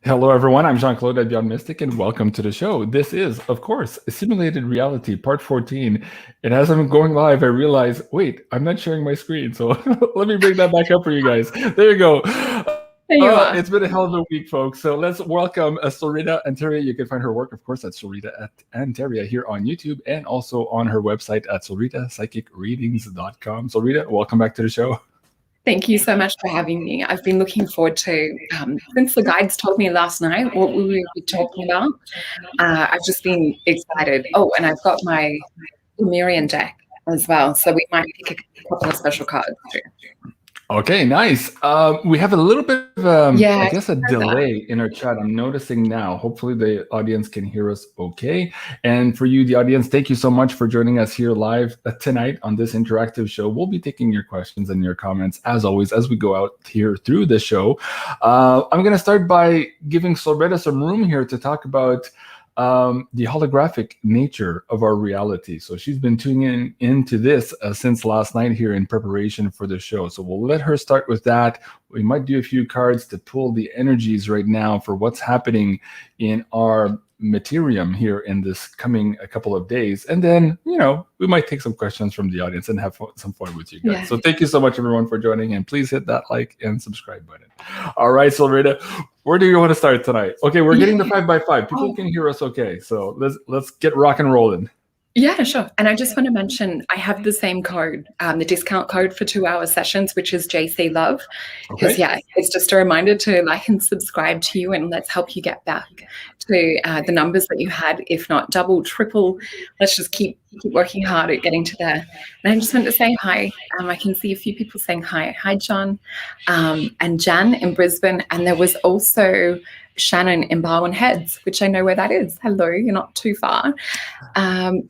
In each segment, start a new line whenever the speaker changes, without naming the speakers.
Hello, everyone. I'm Jean-Claude BeyondMystic, and welcome to the show. This is, of course, Simulated Reality, Part 14. And as I'm going live, I realize, wait, I'm not sharing my screen. So let me bring that back up for you guys. There you go.
There you are.
It's been a hell of a week, folks. So let's welcome SOLRETA Antaria. You can find her work, of course, at SOLRETA Antaria here on YouTube and also on her website at solretapsychicreadings.com. SOLRETA, welcome back to the show.
Thank you so much for having me. I've been looking forward to, since the guides told me last night what we would be talking about, I've just been excited. Oh, and I've got my Lemurian deck as well, so we might pick a couple of special cards too.
Okay, nice. We have a little bit of, I guess, a delay in our chat. I'm noticing now. Hopefully the audience can hear us okay. And for you, the audience, thank you so much for joining us here live tonight on this interactive show. We'll be taking your questions and your comments, as always, as we go out here through the show. I'm going to start by giving SOLRETA some room here to talk about the holographic nature of our reality. So she's been tuning into this since last night here in preparation for the show. So we'll let her start with that. We might do a few cards to pull the energies right now for what's happening in our materium here in this coming a couple of days. And then, you know, we might take some questions from the audience and have some fun with you guys. Yeah. So thank you so much, everyone, for joining. And please hit that like and subscribe button. All right, SOLRETA, where do you want to start tonight? Okay, we're getting the 5x5. People can hear us okay. So let's get rock and rolling.
Yeah, sure. And I just want to mention, I have the same code, the discount code for 2-hour sessions, which is JC Love. Because, it's just a reminder to like and subscribe to you, and let's help you get back to the numbers that you had, if not double, triple. Let's just keep working hard at getting to there. And I just want to say hi. I can see a few people saying hi. Hi, John, and Jan in Brisbane. And there was also Shannon in Barwon Heads, which I know where that is. Hello, you're not too far.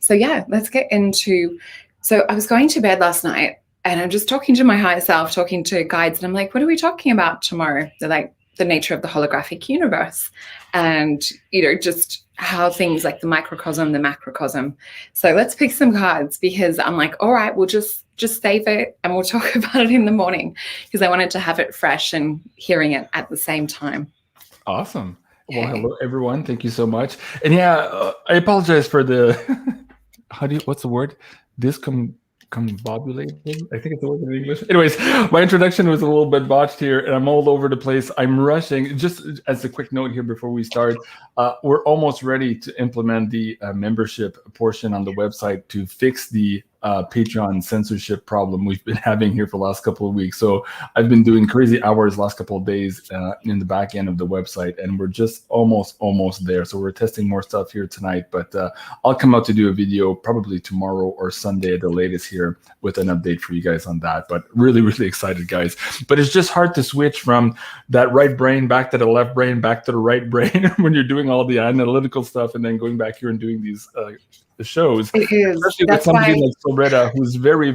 So yeah, let's get into, so I was going to bed last night and I'm just talking to my higher self, talking to guides, and I'm like, what are we talking about tomorrow? They're like, the nature of the holographic universe and, you know, just how things like the microcosm, the macrocosm. So let's pick some cards, because I'm like, all right, we'll just save it and we'll talk about it in the morning, because I wanted to have it fresh and hearing it at the same time.
Awesome. Well, hello, everyone. Thank you so much. And yeah, I apologize for the, what's the word? Discombobulated? I think it's the word in English. Anyways, my introduction was a little bit botched here and I'm all over the place. I'm rushing. Just as a quick note here before we start, we're almost ready to implement the membership portion on the website to fix the Patreon censorship problem we've been having here for the last couple of weeks. So I've been doing crazy hours last couple of days in the back end of the website, and we're just almost there. So we're testing more stuff here tonight, but I'll come out to do a video probably tomorrow or Sunday at the latest here with an update for you guys on that. But really excited, guys. But it's just hard to switch from that right brain back to the left brain, back to the right brain when you're doing all the analytical stuff and then going back here and doing these the shows.
It is.
Especially with somebody like SOLRETA, who's very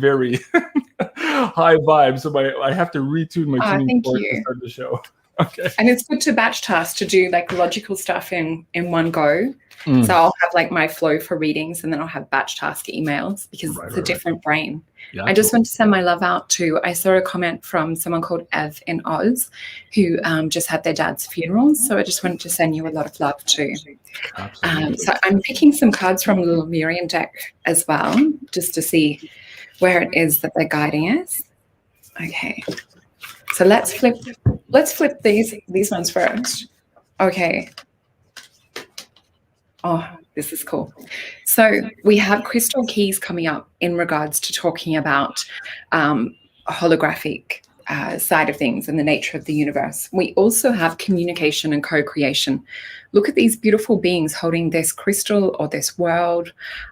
high vibe. So I have to retune my tuning fork to start the show. Okay.
And it's good to batch task, to do like logical stuff in one go. So I'll have like my flow for readings, and then I'll have batch task emails, because it's a different brain. Yeah, I just want to send my love out to, I saw a comment from someone called Ev in Oz, who just had their dad's funeral. So I just wanted to send you a lot of love too. So I'm picking some cards from the Lemurian deck as well, just to see where it is that they're guiding us. Okay. So let's flip these ones first. Okay. Oh, this is cool. So we have crystal keys coming up in regards to talking about a holographic side of things and the nature of the universe. We also have communication and co-creation. Look at these beautiful beings holding this crystal or this world.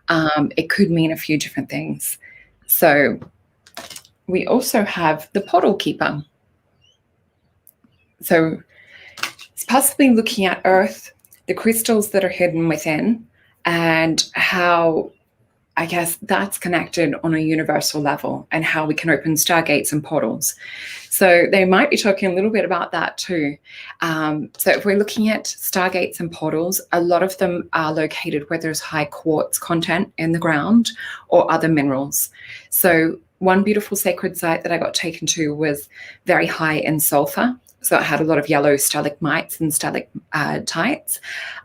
It could mean a few different things. So we also have the portal keeper. So it's possibly looking at Earth, the crystals that are hidden within, and how, I guess, that's connected on a universal level, and how we can open stargates and portals. So they might be talking a little bit about that too. So if we're looking at stargates and portals, a lot of them are located where there's high quartz content in the ground or other minerals. So one beautiful sacred site that I got taken to was very high in sulfur. So it had a lot of yellow stalagmites and stalactites.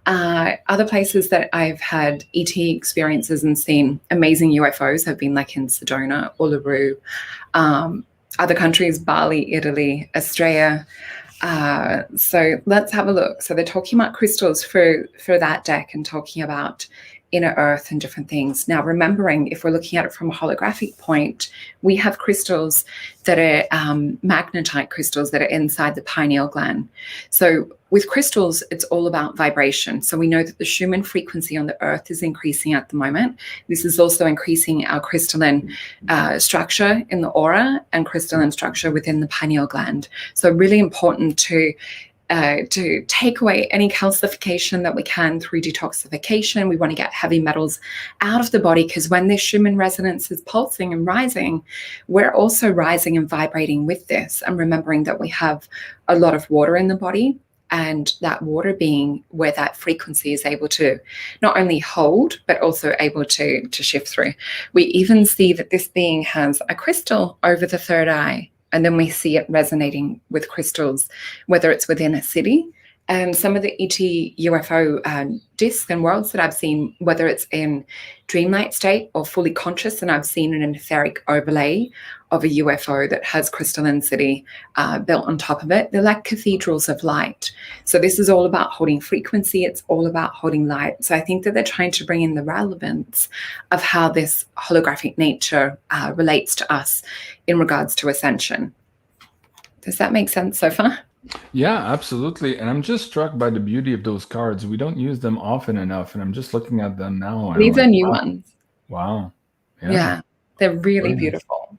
Other places that I've had ET experiences and seen amazing UFOs have been like in Sedona, Uluru, other countries, Bali, Italy, Australia. So let's have a look. So they're talking about crystals for that deck and talking about inner earth and different things. Now, remembering, if we're looking at it from a holographic point, we have crystals that are magnetite crystals that are inside the pineal gland. So with crystals, it's all about vibration. So we know that the Schumann frequency on the earth is increasing at the moment. This is also increasing our crystalline structure in the aura and crystalline structure within the pineal gland. So really important to take away any calcification that we can through detoxification. We want to get heavy metals out of the body, because when this Schumann resonance is pulsing and rising, we're also rising and vibrating with this, and remembering that we have a lot of water in the body, and that water being where that frequency is able to not only hold, but also able to shift through. We even see that this being has a crystal over the third eye. And then we see it resonating with crystals, whether it's within a city. And some of the ET UFO discs and worlds that I've seen, whether it's in dreamlight state or fully conscious, and I've seen an etheric overlay of a UFO that has crystalline city built on top of it. They're like cathedrals of light. So this is all about holding frequency. It's all about holding light. So I think that they're trying to bring in the relevance of how this holographic nature relates to us in regards to ascension. Does that make sense so far?
Yeah, absolutely. And I'm just struck by the beauty of those cards. We don't use them often enough, and I'm just looking at them now.
These are new ones.
Wow.
Yeah, they're really beautiful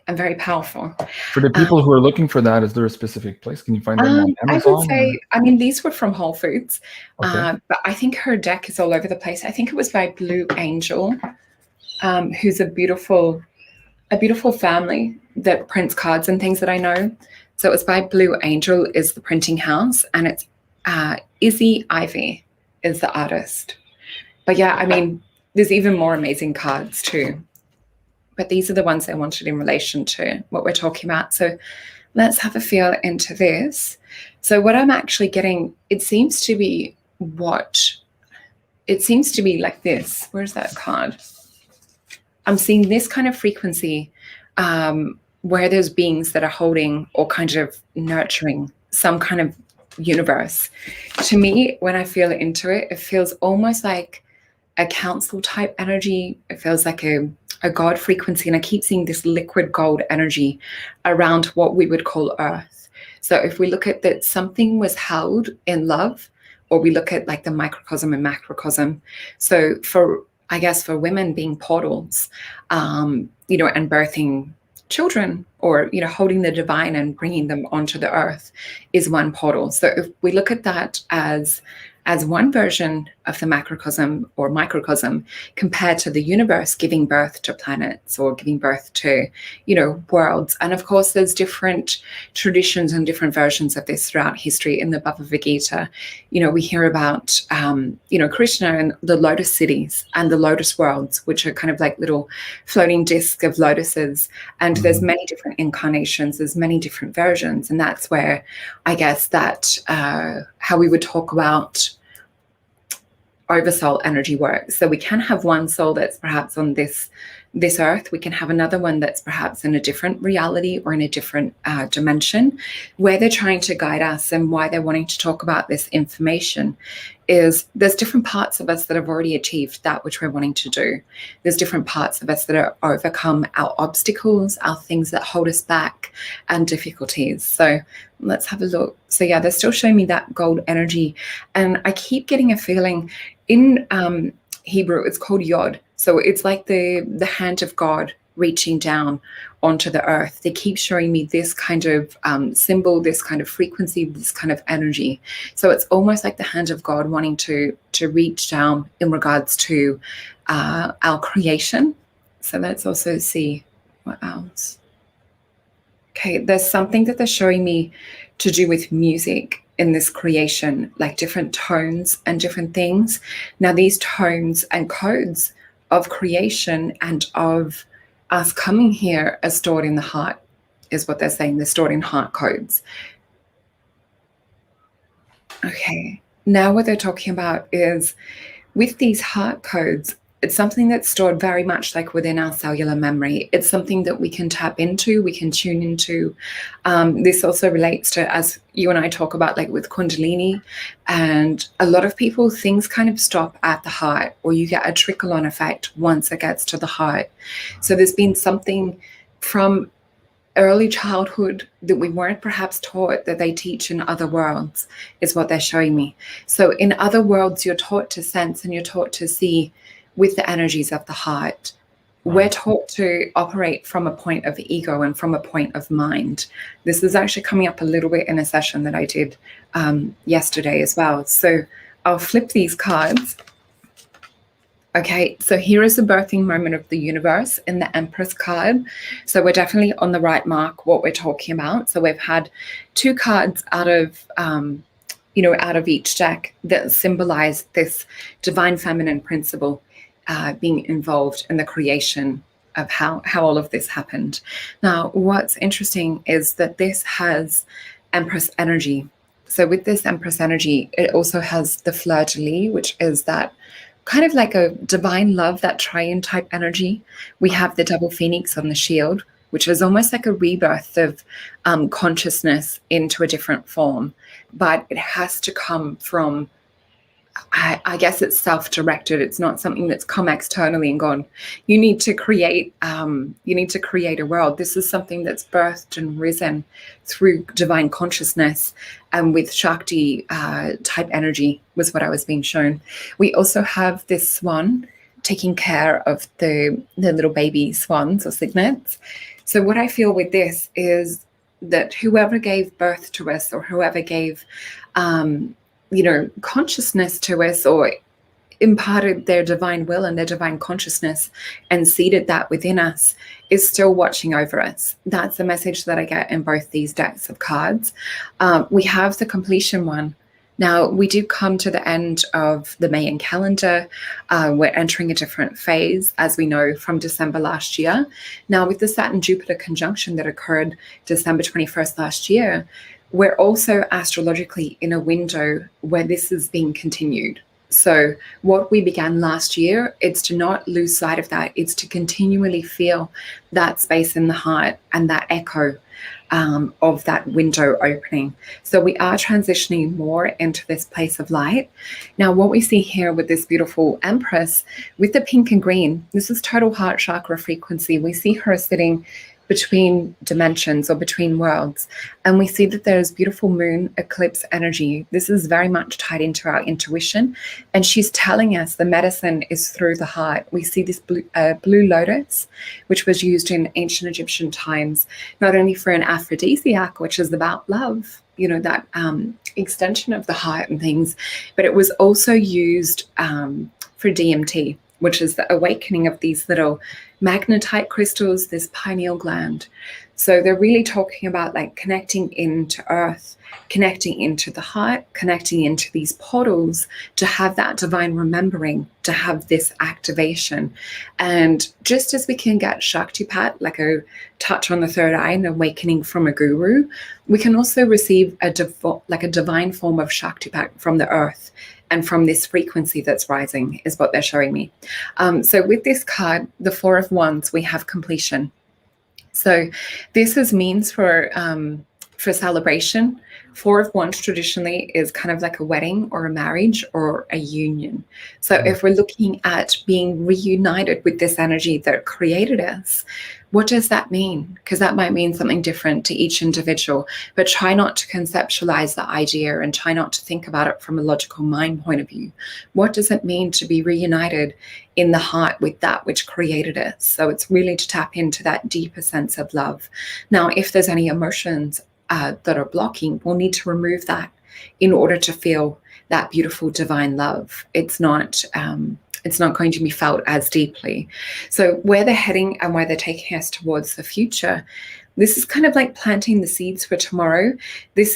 and very powerful.
For the people who are looking for that, is there a specific place? Can you find them on Amazon?
I would say, I mean, these were from Whole Foods, but I think her deck is all over the place. I think it was by Blue Angel, who's a beautiful family that prints cards and things that I know. So it was by Blue Angel is the printing house, and it's Izzy Ivy is the artist. But yeah, I mean, there's even more amazing cards too. But these are the ones I wanted in relation to what we're talking about. So let's have a feel into this. So what I'm actually getting, it seems to be like this. Where's that card? I'm seeing this kind of frequency where there's beings that are holding or kind of nurturing some kind of universe. To me, when I feel into it, it feels almost like a council type energy. It feels like a God frequency. And I keep seeing this liquid gold energy around what we would call Earth. So if we look at that, something was held in love, or we look at like the microcosm and macrocosm. So for women being portals, and birthing children, or holding the divine and bringing them onto the earth is one portal. So if we look at that as one version of the macrocosm or microcosm, compared to the universe giving birth to planets or giving birth to worlds. And of course there's different traditions and different versions of this throughout history. In the Bhagavad Gita, we hear about Krishna and the lotus cities and the lotus worlds, which are kind of like little floating discs of lotuses. And there's many different incarnations, there's many different versions. And that's where I guess that how we would talk about oversoul energy works. So we can have one soul that's perhaps on this earth. We can have another one that's perhaps in a different reality or in a different dimension. Where they're trying to guide us and why they're wanting to talk about this information is there's different parts of us that have already achieved that which we're wanting to do. There's different parts of us that are overcome our obstacles, our things that hold us back, and difficulties. So let's have a look. So yeah, they're still showing me that gold energy. And I keep getting a feeling in Hebrew, it's called Yod. So it's like the hand of God reaching down onto the earth. They keep showing me this kind of symbol, this kind of frequency, this kind of energy. So it's almost like the hand of God wanting to reach down in regards to our creation. So let's also see what else. Okay, there's something that they're showing me to do with music in this creation, like different tones and different things. Now these tones and codes of creation and of us coming here are stored in the heart, is what they're saying. They're stored in heart codes. Okay. Now what they're talking about is with these heart codes, it's something that's stored very much like within our cellular memory. It's something that we can tap into, we can tune into. This also relates to, as you and I talk about, like with Kundalini, and a lot of people, things kind of stop at the heart, or you get a trickle-on effect once it gets to the heart. So there's been something from early childhood that we weren't perhaps taught that they teach in other worlds, is what they're showing me. So in other worlds, you're taught to sense and you're taught to see with the energies of the heart. We're taught to operate from a point of ego and from a point of mind. This is actually coming up a little bit in a session that I did yesterday as well. So I'll flip these cards. Okay, so here is the birthing moment of the universe in the Empress card. So we're definitely on the right mark, what we're talking about. So we've had 2 cards out of, out of each deck that symbolize this divine feminine principle being involved in the creation of how all of this happened. Now, what's interesting is that this has Empress energy. So with this Empress energy, it also has the fleur-de-lis, which is that kind of like a divine love, that triune type energy. We have the double phoenix on the shield, which is almost like a rebirth of consciousness into a different form. But it has to come from, I guess it's self-directed. It's not something that's come externally and gone, you need to create a world. This is something that's birthed and risen through divine consciousness and with Shakti type energy was what I was being shown. We also have this swan taking care of the little baby swans or cygnets. So what I feel with this is that whoever gave birth to us, or whoever gave consciousness to us, or imparted their divine will and their divine consciousness and seeded that within us, is still watching over us. That's the message that I get in both these decks of cards. We have the completion one. Now, we do come to the end of the Mayan calendar. We're entering a different phase, as we know from December last year. Now, with the Saturn-Jupiter conjunction that occurred December 21st last year, we're also astrologically in a window where this is being continued. So what we began last year, it's to not lose sight of that. It's to continually feel that space in the heart and that echo of that window opening. So we are transitioning more into this place of light. Now, what we see here with this beautiful Empress, with the pink and green, this is total heart chakra frequency. We see her sitting between dimensions or between worlds. And we see that there's beautiful moon eclipse energy. This is very much tied into our intuition. And she's telling us the medicine is through the heart. We see this blue lotus, which was used in ancient Egyptian times, not only for an aphrodisiac, which is about love, that extension of the heart and things, but it was also used for DMT, which is the awakening of these little magnetite crystals, this pineal gland. So they're really talking about like connecting into earth, connecting into the heart, connecting into these portals to have that divine remembering, to have this activation. And just as we can get Shaktipat, like a touch on the third eye, and awakening from a guru, we can also receive a divine form of Shaktipat from the earth. And from this frequency that's rising is what they're showing me. So with this card, the Four of Wands, we have completion. So this is means for celebration. Four of Wands traditionally is kind of like a wedding or a marriage or a union. So if we're looking at being reunited with this energy that created us, what does that mean? Because that might mean something different to each individual, but try not to conceptualize the idea and try not to think about it from a logical mind point of view. What does it mean to be reunited in the heart with that which created us? So it's really to tap into that deeper sense of love. Now, if there's any emotions that are blocking, we'll need to remove that in order to feel that beautiful divine love. It's not going to be felt as deeply. So where they're heading and where they're taking us towards the future, this is kind of like planting the seeds for tomorrow. This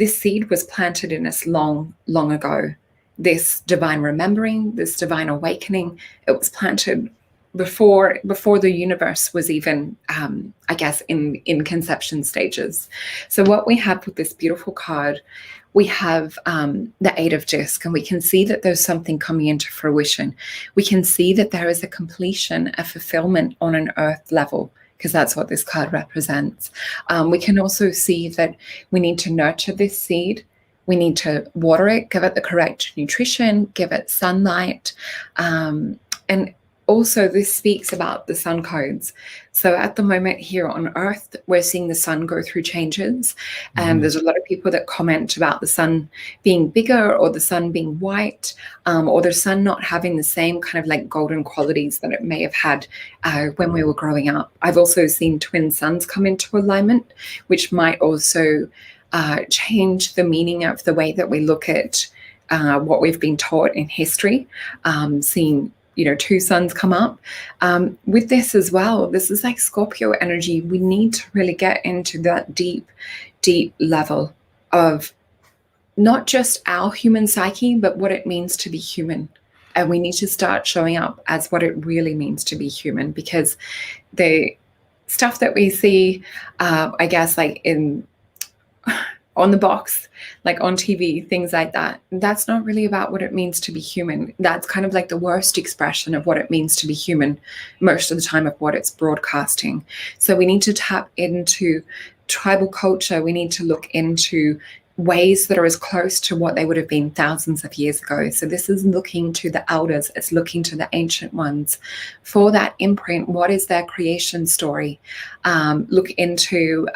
seed was planted in us long, long ago. This divine remembering, this divine awakening, it was planted before the universe was even, I guess, in conception stages. So what we have with this beautiful card, we have the Eight of Disc, and we can see that there's something coming into fruition. We can see that there is a completion, a fulfillment on an earth level, because that's what this card represents. We can also see that we need to nurture this seed. We need to water it, give it the correct nutrition, give it sunlight. And also this speaks about the sun codes. So at the moment here on Earth, we're seeing the sun go through changes. And there's a lot of people that comment about the sun being bigger, or the sun being white, or the sun not having the same kind of like golden qualities that it may have had when we were growing up. I've also seen twin suns come into alignment, which might also change the meaning of the way that we look at what we've been taught in history, seeing two suns come up. With this as well, this is like Scorpio energy. We need to really get into that deep level of not just our human psyche, but what it means to be human. And we need to start showing up as what it really means to be human, because the stuff that we see, I guess, like on the box, like on TV, things like that, that's not really about what it means to be human. That's kind of like the worst expression of what it means to be human most of the time, of what it's broadcasting. So we need to tap into tribal culture. We need to look into ways that are as close to what they would have been thousands of years ago. So this is looking to the elders, it's looking to the ancient ones for that imprint. What is their creation story? Look into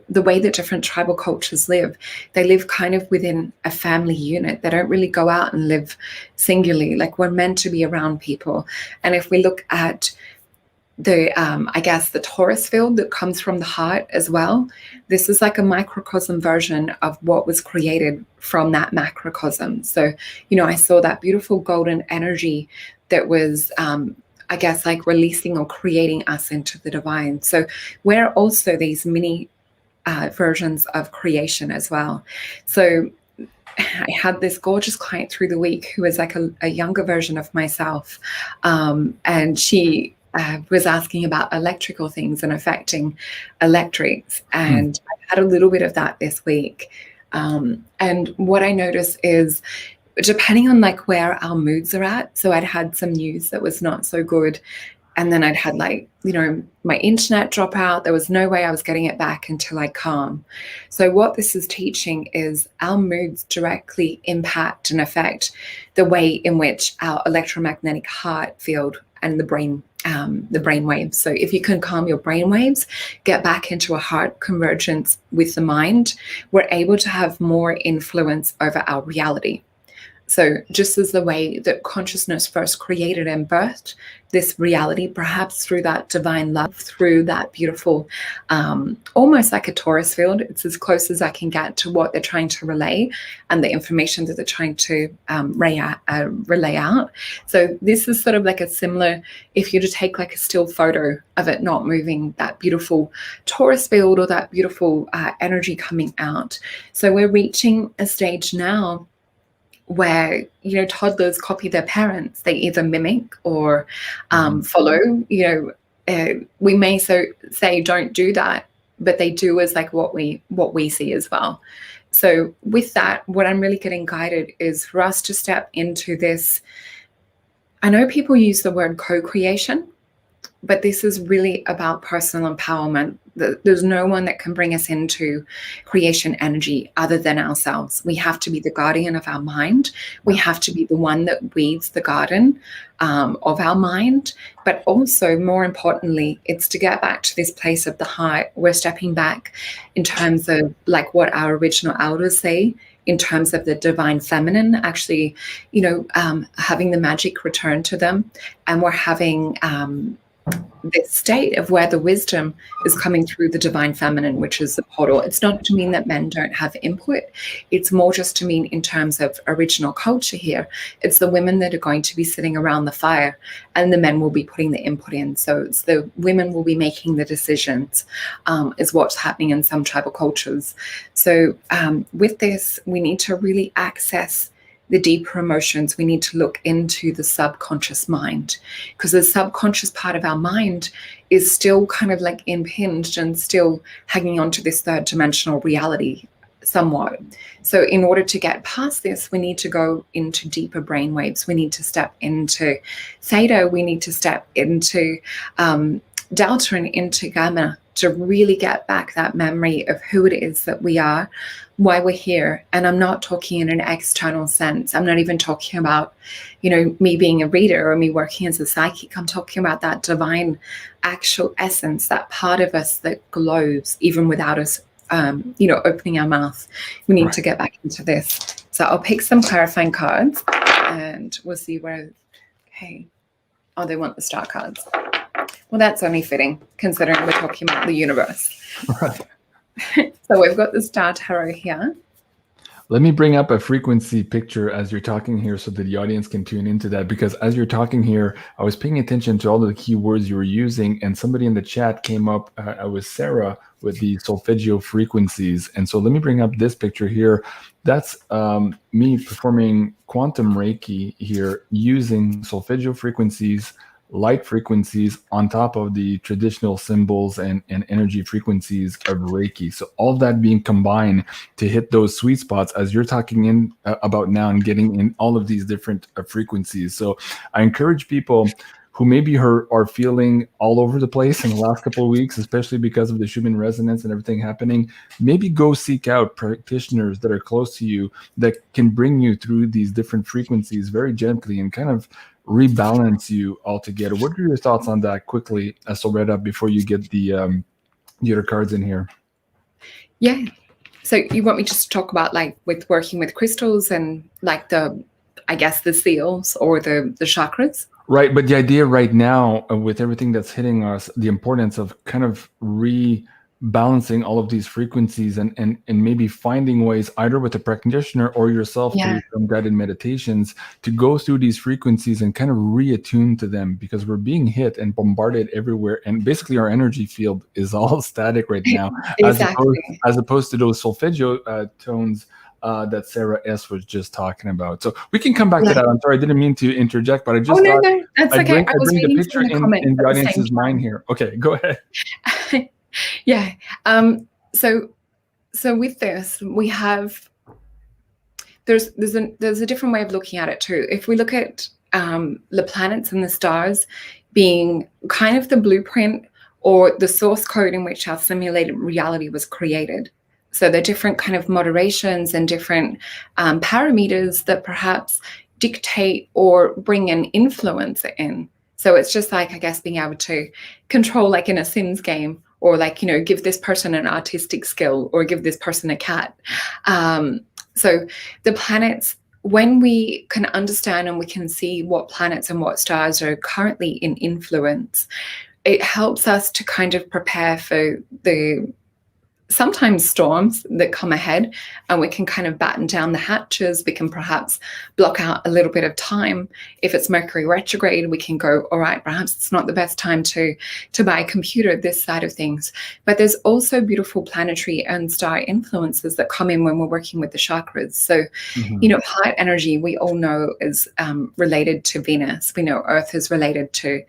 the way that different tribal cultures live. They live kind of within a family unit. They don't really go out and live singularly. Like, we're meant to be around people. And if we look at the Taurus field that comes from the heart as well, this is like a microcosm version of what was created from that macrocosm. So, I saw that beautiful golden energy that was, like releasing or creating us into the divine. So we're also these mini versions of creation as well. So I had this gorgeous client through the week who was like a younger version of myself. And she was asking about electrical things and affecting electrics. And I had a little bit of that this week. And what I noticed is, depending on like where our moods are at, so I'd had some news that was not so good, and then I'd had my internet drop out. There was no way I was getting it back until I calm. So what this is teaching is our moods directly impact and affect the way in which our electromagnetic heart field and the brain waves. So if you can calm your brain waves, get back into a heart convergence with the mind, we're able to have more influence over our reality. So just as the way that consciousness first created and birthed this reality, perhaps through that divine love, through that beautiful, almost like a Taurus field, it's as close as I can get to what they're trying to relay and the information that they're trying to relay out. So this is sort of like a similar, if you just take like a still photo of it not moving, that beautiful Taurus field or that beautiful energy coming out. So we're reaching a stage now where toddlers copy their parents. They either mimic or follow. We may say don't do that, but they do as like what we see as well. So with that, what I'm really getting guided is for us to step into this. I know people use the word co-creation, but this is really about personal empowerment. There's no one that can bring us into creation energy other than ourselves. We have to be the guardian of our mind. We have to be the one that weeds the garden of our mind. But also, more importantly, it's to get back to this place of the heart. We're stepping back in terms of like what our original elders say, in terms of the divine feminine, actually, having the magic return to them. And we're having this state of where the wisdom is coming through the divine feminine, which is the portal. It's not to mean that men don't have input. It's more just to mean in terms of original culture here. It's the women that are going to be sitting around the fire and the men will be putting the input in. So it's the women will be making the decisions, is what's happening in some tribal cultures. So with this, we need to really access the deeper emotions, we need to look into the subconscious mind, because the subconscious part of our mind is still kind of like impinged and still hanging on to this third dimensional reality somewhat. So in order to get past this, we need to go into deeper brainwaves. We need to step into theta. We need to step into delta and into gamma to really get back that memory of who it is that we are, why we're here. And I'm not talking in an external sense. I'm not even talking about, you know, me being a reader or me working as a psychic. I'm talking about that divine actual essence, that part of us that glows even without us, you know, opening our mouth. We need to get back into this. So I'll pick some clarifying cards and we'll see where, okay. Oh, they want the star cards. Well, that's only fitting, considering we're talking about the universe.
Right.
So we've got the Star Tarot here.
Let me bring up a frequency picture as you're talking here so that the audience can tune into that, because as you're talking here, I was paying attention to all of the key words you were using, and somebody in the chat came up, with Sarah, with the solfeggio frequencies. And so let me bring up this picture here. That's me performing quantum Reiki here using solfeggio frequencies, light frequencies on top of the traditional symbols and energy frequencies of Reiki. So all that being combined to hit those sweet spots as you're talking in about now and getting in all of these different frequencies. So I encourage people who maybe are feeling all over the place in the last couple of weeks, especially because of the Schumann resonance and everything happening, maybe go seek out practitioners that are close to you that can bring you through these different frequencies very gently and kind of rebalance you altogether. What are your thoughts on that quickly, SOLRETA, before you get the other cards in here?
Yeah. So you want me just to talk about like with working with crystals and like the, I guess, the seals or the chakras?
Right. But the idea right now with everything that's hitting us, the importance of kind of rebalancing all of these frequencies and maybe finding ways either with a practitioner or yourself through some guided meditations to go through these frequencies and kind of reattune to them, because we're being hit and bombarded everywhere. And basically our energy field is all static right now, as opposed to those solfeggio tones that Sarah S. was just talking about. So we can come back to that. I'm sorry, I didn't mean to interject, but I just thought
that's okay.
I bring the picture in the audience's mind here. Okay, go ahead.
Yeah. So with this, we have there's a different way of looking at it too. If we look at the planets and the stars being kind of the blueprint or the source code in which our simulated reality was created. So the different kind of moderations and different parameters that perhaps dictate or bring an influence in. So it's just like, I guess, being able to control, like in a Sims game, or like, you know, give this person an artistic skill or give this person a cat. So the planets, when we can understand and we can see what planets and what stars are currently in influence, it helps us to kind of prepare for the sometimes storms that come ahead, and we can kind of batten down the hatches. We can perhaps block out a little bit of time. If it's Mercury retrograde, we can go, all right, perhaps it's not the best time to buy a computer, this side of things. But there's also beautiful planetary and star influences that come in when we're working with the chakras. So, you know, heart energy, we all know is related to Venus. We know Earth is related to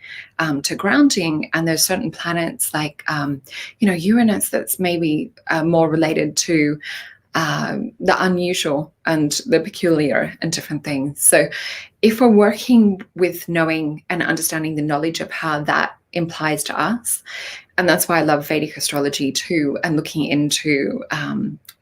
grounding, and there's certain planets like, you know, Uranus that's maybe more related to the unusual and the peculiar and different things. So if we're working with knowing and understanding the knowledge of how that implies to us, and that's why I love Vedic astrology too, and looking into,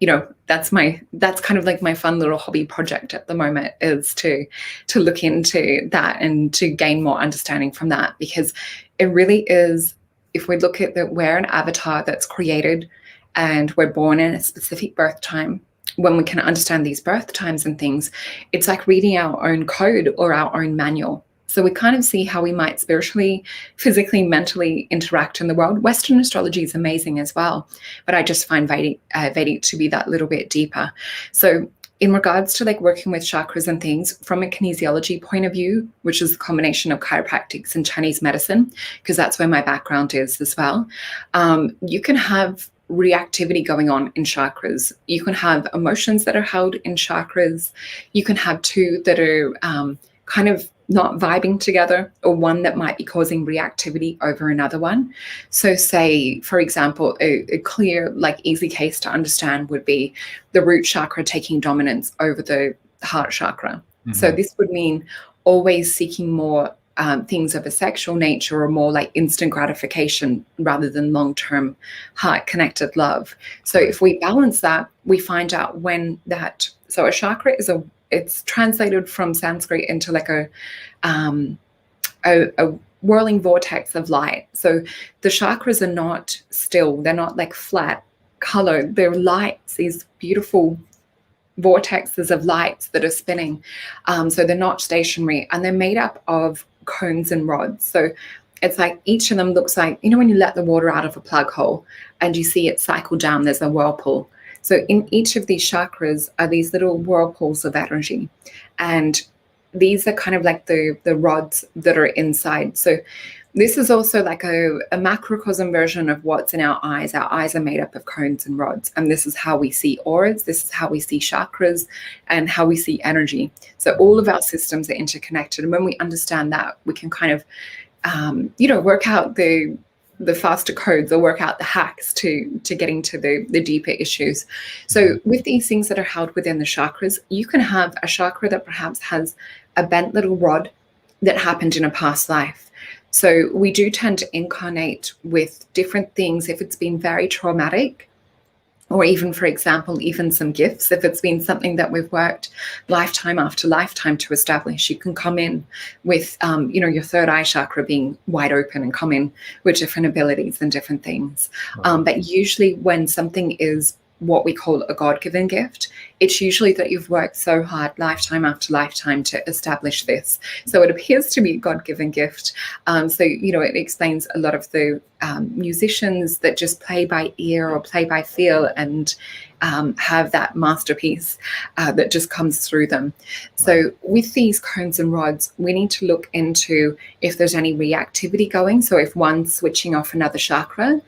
you know, that's kind of like my fun little hobby project at the moment, is to look into that and to gain more understanding from that, because it really is, if we look at that, we're an avatar that's created and we're born in a specific birth time. When we can understand these birth times and things, it's like reading our own code or our own manual. So we kind of see how we might spiritually, physically, mentally interact in the world. Western astrology is amazing as well, but I just find Vedic to be that little bit deeper. So in regards to like working with chakras and things from a kinesiology point of view, which is a combination of chiropractics and Chinese medicine, because that's where my background is as well, you can have reactivity going on in chakras. You can have emotions that are held in chakras. You can have two that are kind of not vibing together, or one that might be causing reactivity over another one. So say, for example, a clear, like easy case to understand would be the root chakra taking dominance over the heart chakra. Mm-hmm. So this would mean always seeking more things of a sexual nature, or more like instant gratification rather than long-term heart-connected love. So if we balance that, we find out when that, so a chakra is it's translated from Sanskrit into like a whirling vortex of light. So the chakras are not still, they're not like flat colored, they're lights, these beautiful vortexes of lights that are spinning. So they're not stationary, and they're made up of cones and rods. So it's like each of them looks like, you know, when you let the water out of a plug hole and you see it cycle down, there's a whirlpool. So in each of these chakras are these little whirlpools of energy. And these are kind of like the rods that are inside. So this is also like a macrocosm version of what's in our eyes. Our eyes are made up of cones and rods. And this is how we see auras. This is how we see chakras and how we see energy. So all of our systems are interconnected. And when we understand that, we can kind of, work out the faster codes, or work out the hacks to getting to the deeper issues. So with these things that are held within the chakras, you can have a chakra that perhaps has a bent little rod that happened in a past life. So we do tend to incarnate with different things if it's been very traumatic, or even, for example, even some gifts. If it's been something that we've worked lifetime after lifetime to establish, you can come in with, your third eye chakra being wide open and come in with different abilities and different things. But usually when something is what we call a God-given gift, it's usually that you've worked so hard lifetime after lifetime to establish this. So it appears to be a God-given gift. It explains a lot of the musicians that just play by ear or play by feel and have that masterpiece that just comes through them. So with these cones and rods, we need to look into if there's any reactivity going. So if one's switching off another chakra,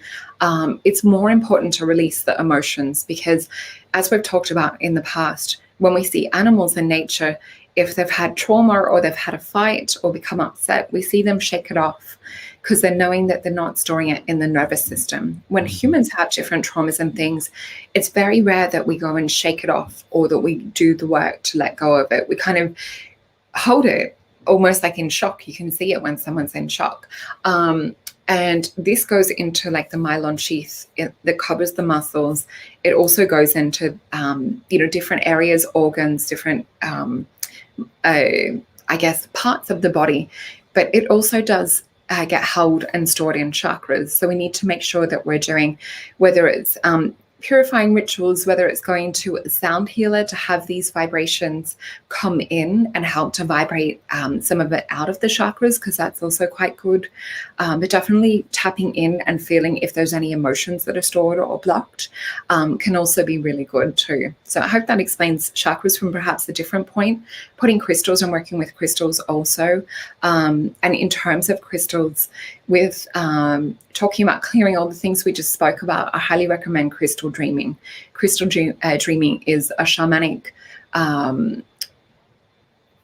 it's more important to release the emotions, because as we've talked about in the past, when we see animals in nature, if they've had trauma or they've had a fight or become upset, we see them shake it off because they're knowing that they're not storing it in the nervous system. When humans have different traumas and things, it's very rare that we go and shake it off or that we do the work to let go of it. We kind of hold it almost like in shock. You can see it when someone's in shock. And this goes into like the myelin sheath that covers the muscles. It also goes into, different areas, organs, different, parts of the body. But it also does get held and stored in chakras. So we need to make sure that we're doing, whether it's purifying rituals, whether it's going to a sound healer to have these vibrations come in and help to vibrate some of it out of the chakras, because that's also quite good. But definitely tapping in and feeling if there's any emotions that are stored or blocked can also be really good too. So I hope that explains chakras from perhaps a different point. Putting crystals and working with crystals also. And in terms of crystals, with talking about clearing all the things we just spoke about, I highly recommend crystal dreaming. Crystal dreaming is a shamanic,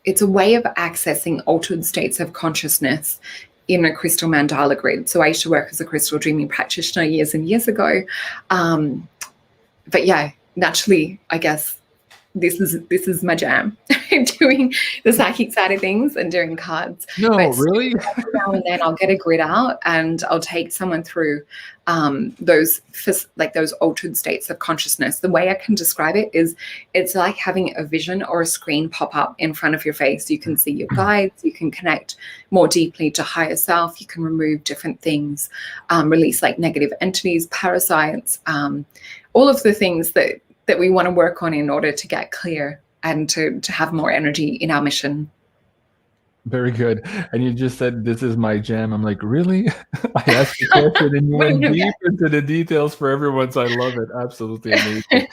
it's a way of accessing altered states of consciousness in a crystal mandala grid. So I used to work as a crystal dreaming practitioner years and years ago. But yeah, naturally, I guess this is my jam. Doing the psychic side of things and doing cards.
No, really?
Now and then I'll get a grid out and I'll take someone through those altered states of consciousness. The way I can describe it is it's like having a vision or a screen pop up in front of your face. You can see your guides, you can connect more deeply to higher self, you can remove different things, release like negative entities, parasites, all of the things that we want to work on in order to get clear and to have more energy in our mission.
Very good. And you just said, this is my jam. I'm like, really? I asked the question and you went deep into the details for everyone. So I love it. Absolutely amazing.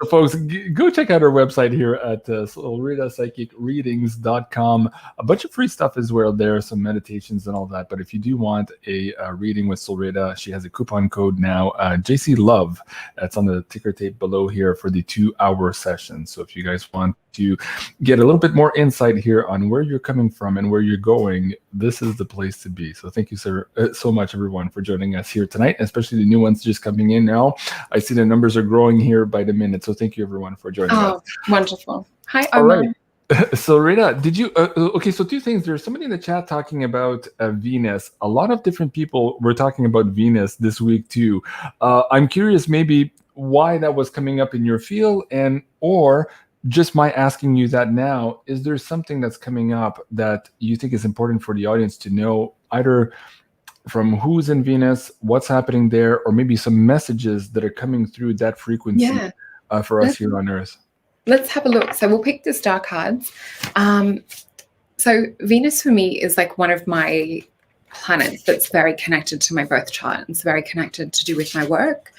So folks, go check out our website here at SolretaPsychicReadings.com. A bunch of free stuff as well there, some meditations and all that. But if you do want a reading with Solreta, she has a coupon code now, JC Love. That's on the ticker tape below here for the 2-hour session. So if you guys want to get a little bit more insight here on where you're coming from and where you're going, this is the place to be. So thank you so much, everyone, for joining us here tonight, especially the new ones just coming in now. I see the numbers are growing here by the minute. So thank you, everyone, for joining us.
Wonderful. Hi, Omar.
All right. So Rita, did you, okay, so 2 things. There's somebody in the chat talking about Venus. A lot of different people were talking about Venus this week too. I'm curious maybe why that was coming up in your field, and or just my asking you that now, is there something that's coming up that you think is important for the audience to know, either from who's in Venus, what's happening there, or maybe some messages that are coming through that frequency for us here on Earth?
Let's have a look. So we'll pick the star cards. So Venus for me is like one of my planets that's very connected to my birth chart. It's very connected to do with my work.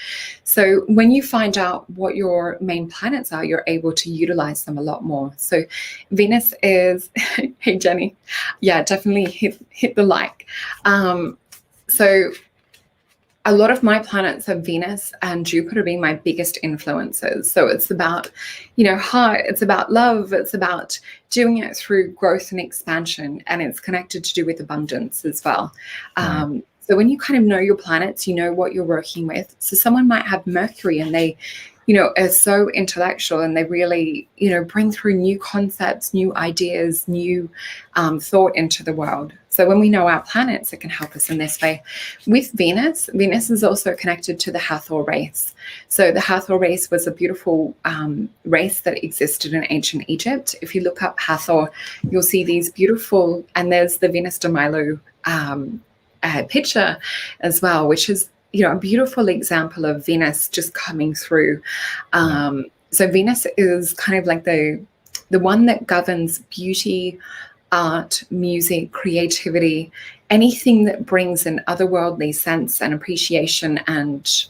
So when you find out what your main planets are, you're able to utilize them a lot more. So Venus is, hey Jenny, yeah, definitely hit the like. So a lot of my planets are Venus and Jupiter being my biggest influences. So it's about, heart, it's about love, it's about doing it through growth and expansion, and it's connected to do with abundance as well. So when you kind of know your planets, you know what you're working with. So someone might have Mercury and they, are so intellectual and they really, bring through new concepts, new ideas, new thought into the world. So when we know our planets, it can help us in this way. With Venus, Venus is also connected to the Hathor race. So the Hathor race was a beautiful race that existed in ancient Egypt. If you look up Hathor, you'll see these beautiful, and there's the Venus de Milo picture as well, which is a beautiful example of Venus just coming through. So Venus is kind of like the one that governs beauty, art, music, creativity, anything that brings an otherworldly sense and appreciation and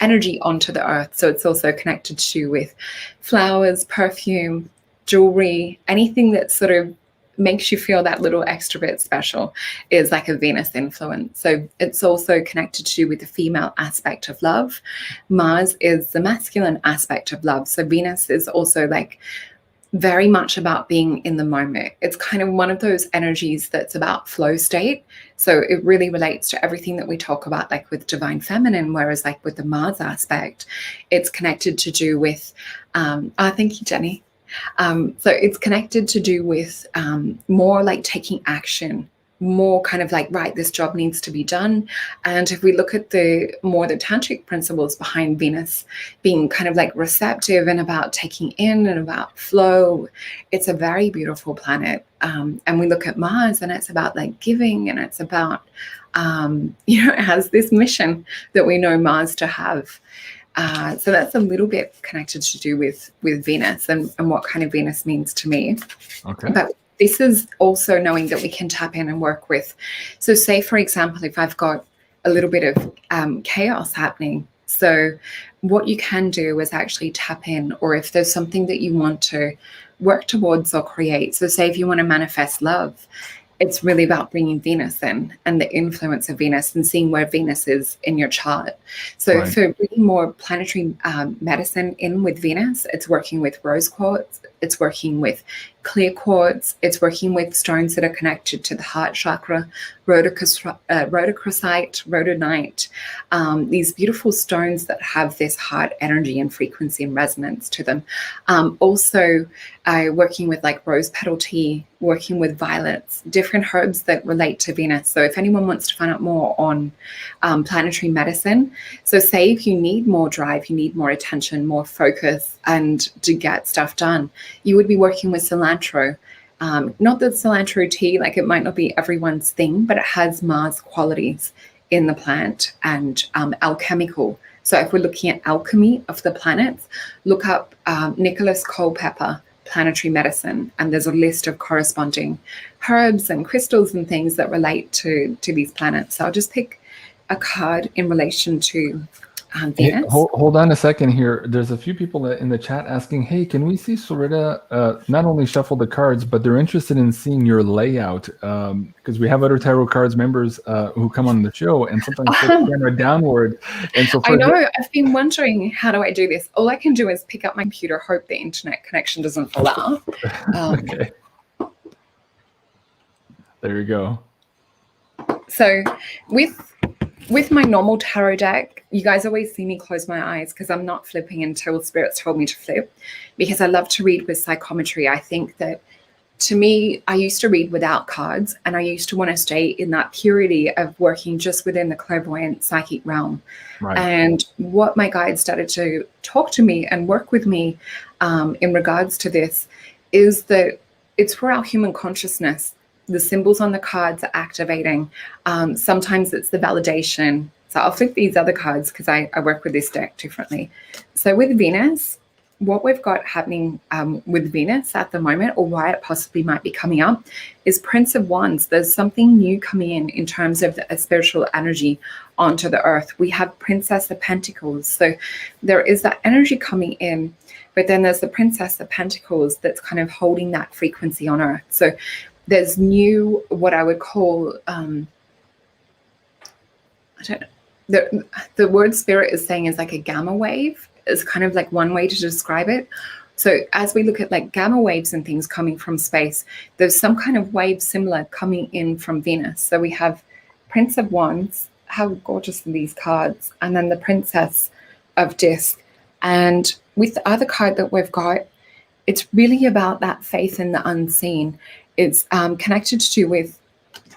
energy onto the earth. So it's also connected to with flowers, perfume, jewelry, anything that sort of makes you feel that little extra bit special is like a Venus influence. So it's also connected to with the female aspect of love. Mars is the masculine aspect of love. So Venus is also like very much about being in the moment. It's kind of one of those energies that's about flow state. So it really relates to everything that we talk about, like with divine feminine, whereas like with the Mars aspect, it's connected to do with, thank you, Jenny. So it's connected to do with more like taking action, more kind of like, right, this job needs to be done. And if we look at the tantric principles behind Venus being kind of like receptive and about taking in and about flow, it's a very beautiful planet. And we look at Mars and it's about like giving, and it's about, it has this mission that we know Mars to have. So that's a little bit connected to do with Venus and what kind of Venus means to me.
Okay.
But this is also knowing that we can tap in and work with. So say, for example, if I've got a little bit of chaos happening, so what you can do is actually tap in, or if there's something that you want to work towards or create. So say if you want to manifest love, it's really about bringing Venus in and the influence of Venus and seeing where Venus is in your chart. So for bringing more planetary medicine in with Venus, it's working with rose quartz, it's working with clear quartz, it's working with stones that are connected to the heart chakra, rhodochrosite, rhodonite, these beautiful stones that have this heart energy and frequency and resonance to them. Also working with like rose petal tea, working with violets, different herbs that relate to Venus. So if anyone wants to find out more on planetary medicine, so say if you need more drive, you need more attention, more focus, and to get stuff done, you would be working with cilantro. Not that cilantro tea, like it might not be everyone's thing, but it has Mars qualities in the plant and alchemical. So if we're looking at alchemy of the planets, look up Nicholas Culpeper, planetary medicine, and there's a list of corresponding herbs and crystals and things that relate to these planets. So I'll just pick a card in relation to Venus.
Hey, hold on a second here. There's a few people in the chat asking, hey, can we see SOLRETA not only shuffle the cards, but they're interested in seeing your layout, because we have other tarot cards members who come on the show and sometimes put the camera downward. And so
I know, I've been wondering, how do I do this? All I can do is pick up my computer, hope the internet connection doesn't fall out.
Okay. There you go.
So with my normal tarot deck, you guys always see me close my eyes because I'm not flipping until spirits told me to flip, because I love to read with psychometry. I think that, to me, I used to read without cards, and I used to want to stay in that purity of working just within the clairvoyant psychic realm. Right. And what my guides started to talk to me and work with me in regards to this is that it's for our human consciousness. The symbols on the cards are activating. Sometimes it's the validation. So I'll flip these other cards because I work with this deck differently. So with Venus, what we've got happening with Venus at the moment, or why it possibly might be coming up, is Prince of Wands. There's something new coming in terms of a spiritual energy onto the earth. We have Princess of Pentacles. So there is that energy coming in, but then there's the Princess of Pentacles that's kind of holding that frequency on earth. So there's new, what I would call, I don't know, the word spirit is saying is like a gamma wave, is kind of like one way to describe it. So as we look at like gamma waves and things coming from space, there's some kind of wave similar coming in from Venus. So we have Prince of Wands, how gorgeous are these cards, and then the Princess of Disc. And with the other card that we've got, it's really about that faith in the unseen. It's connected to with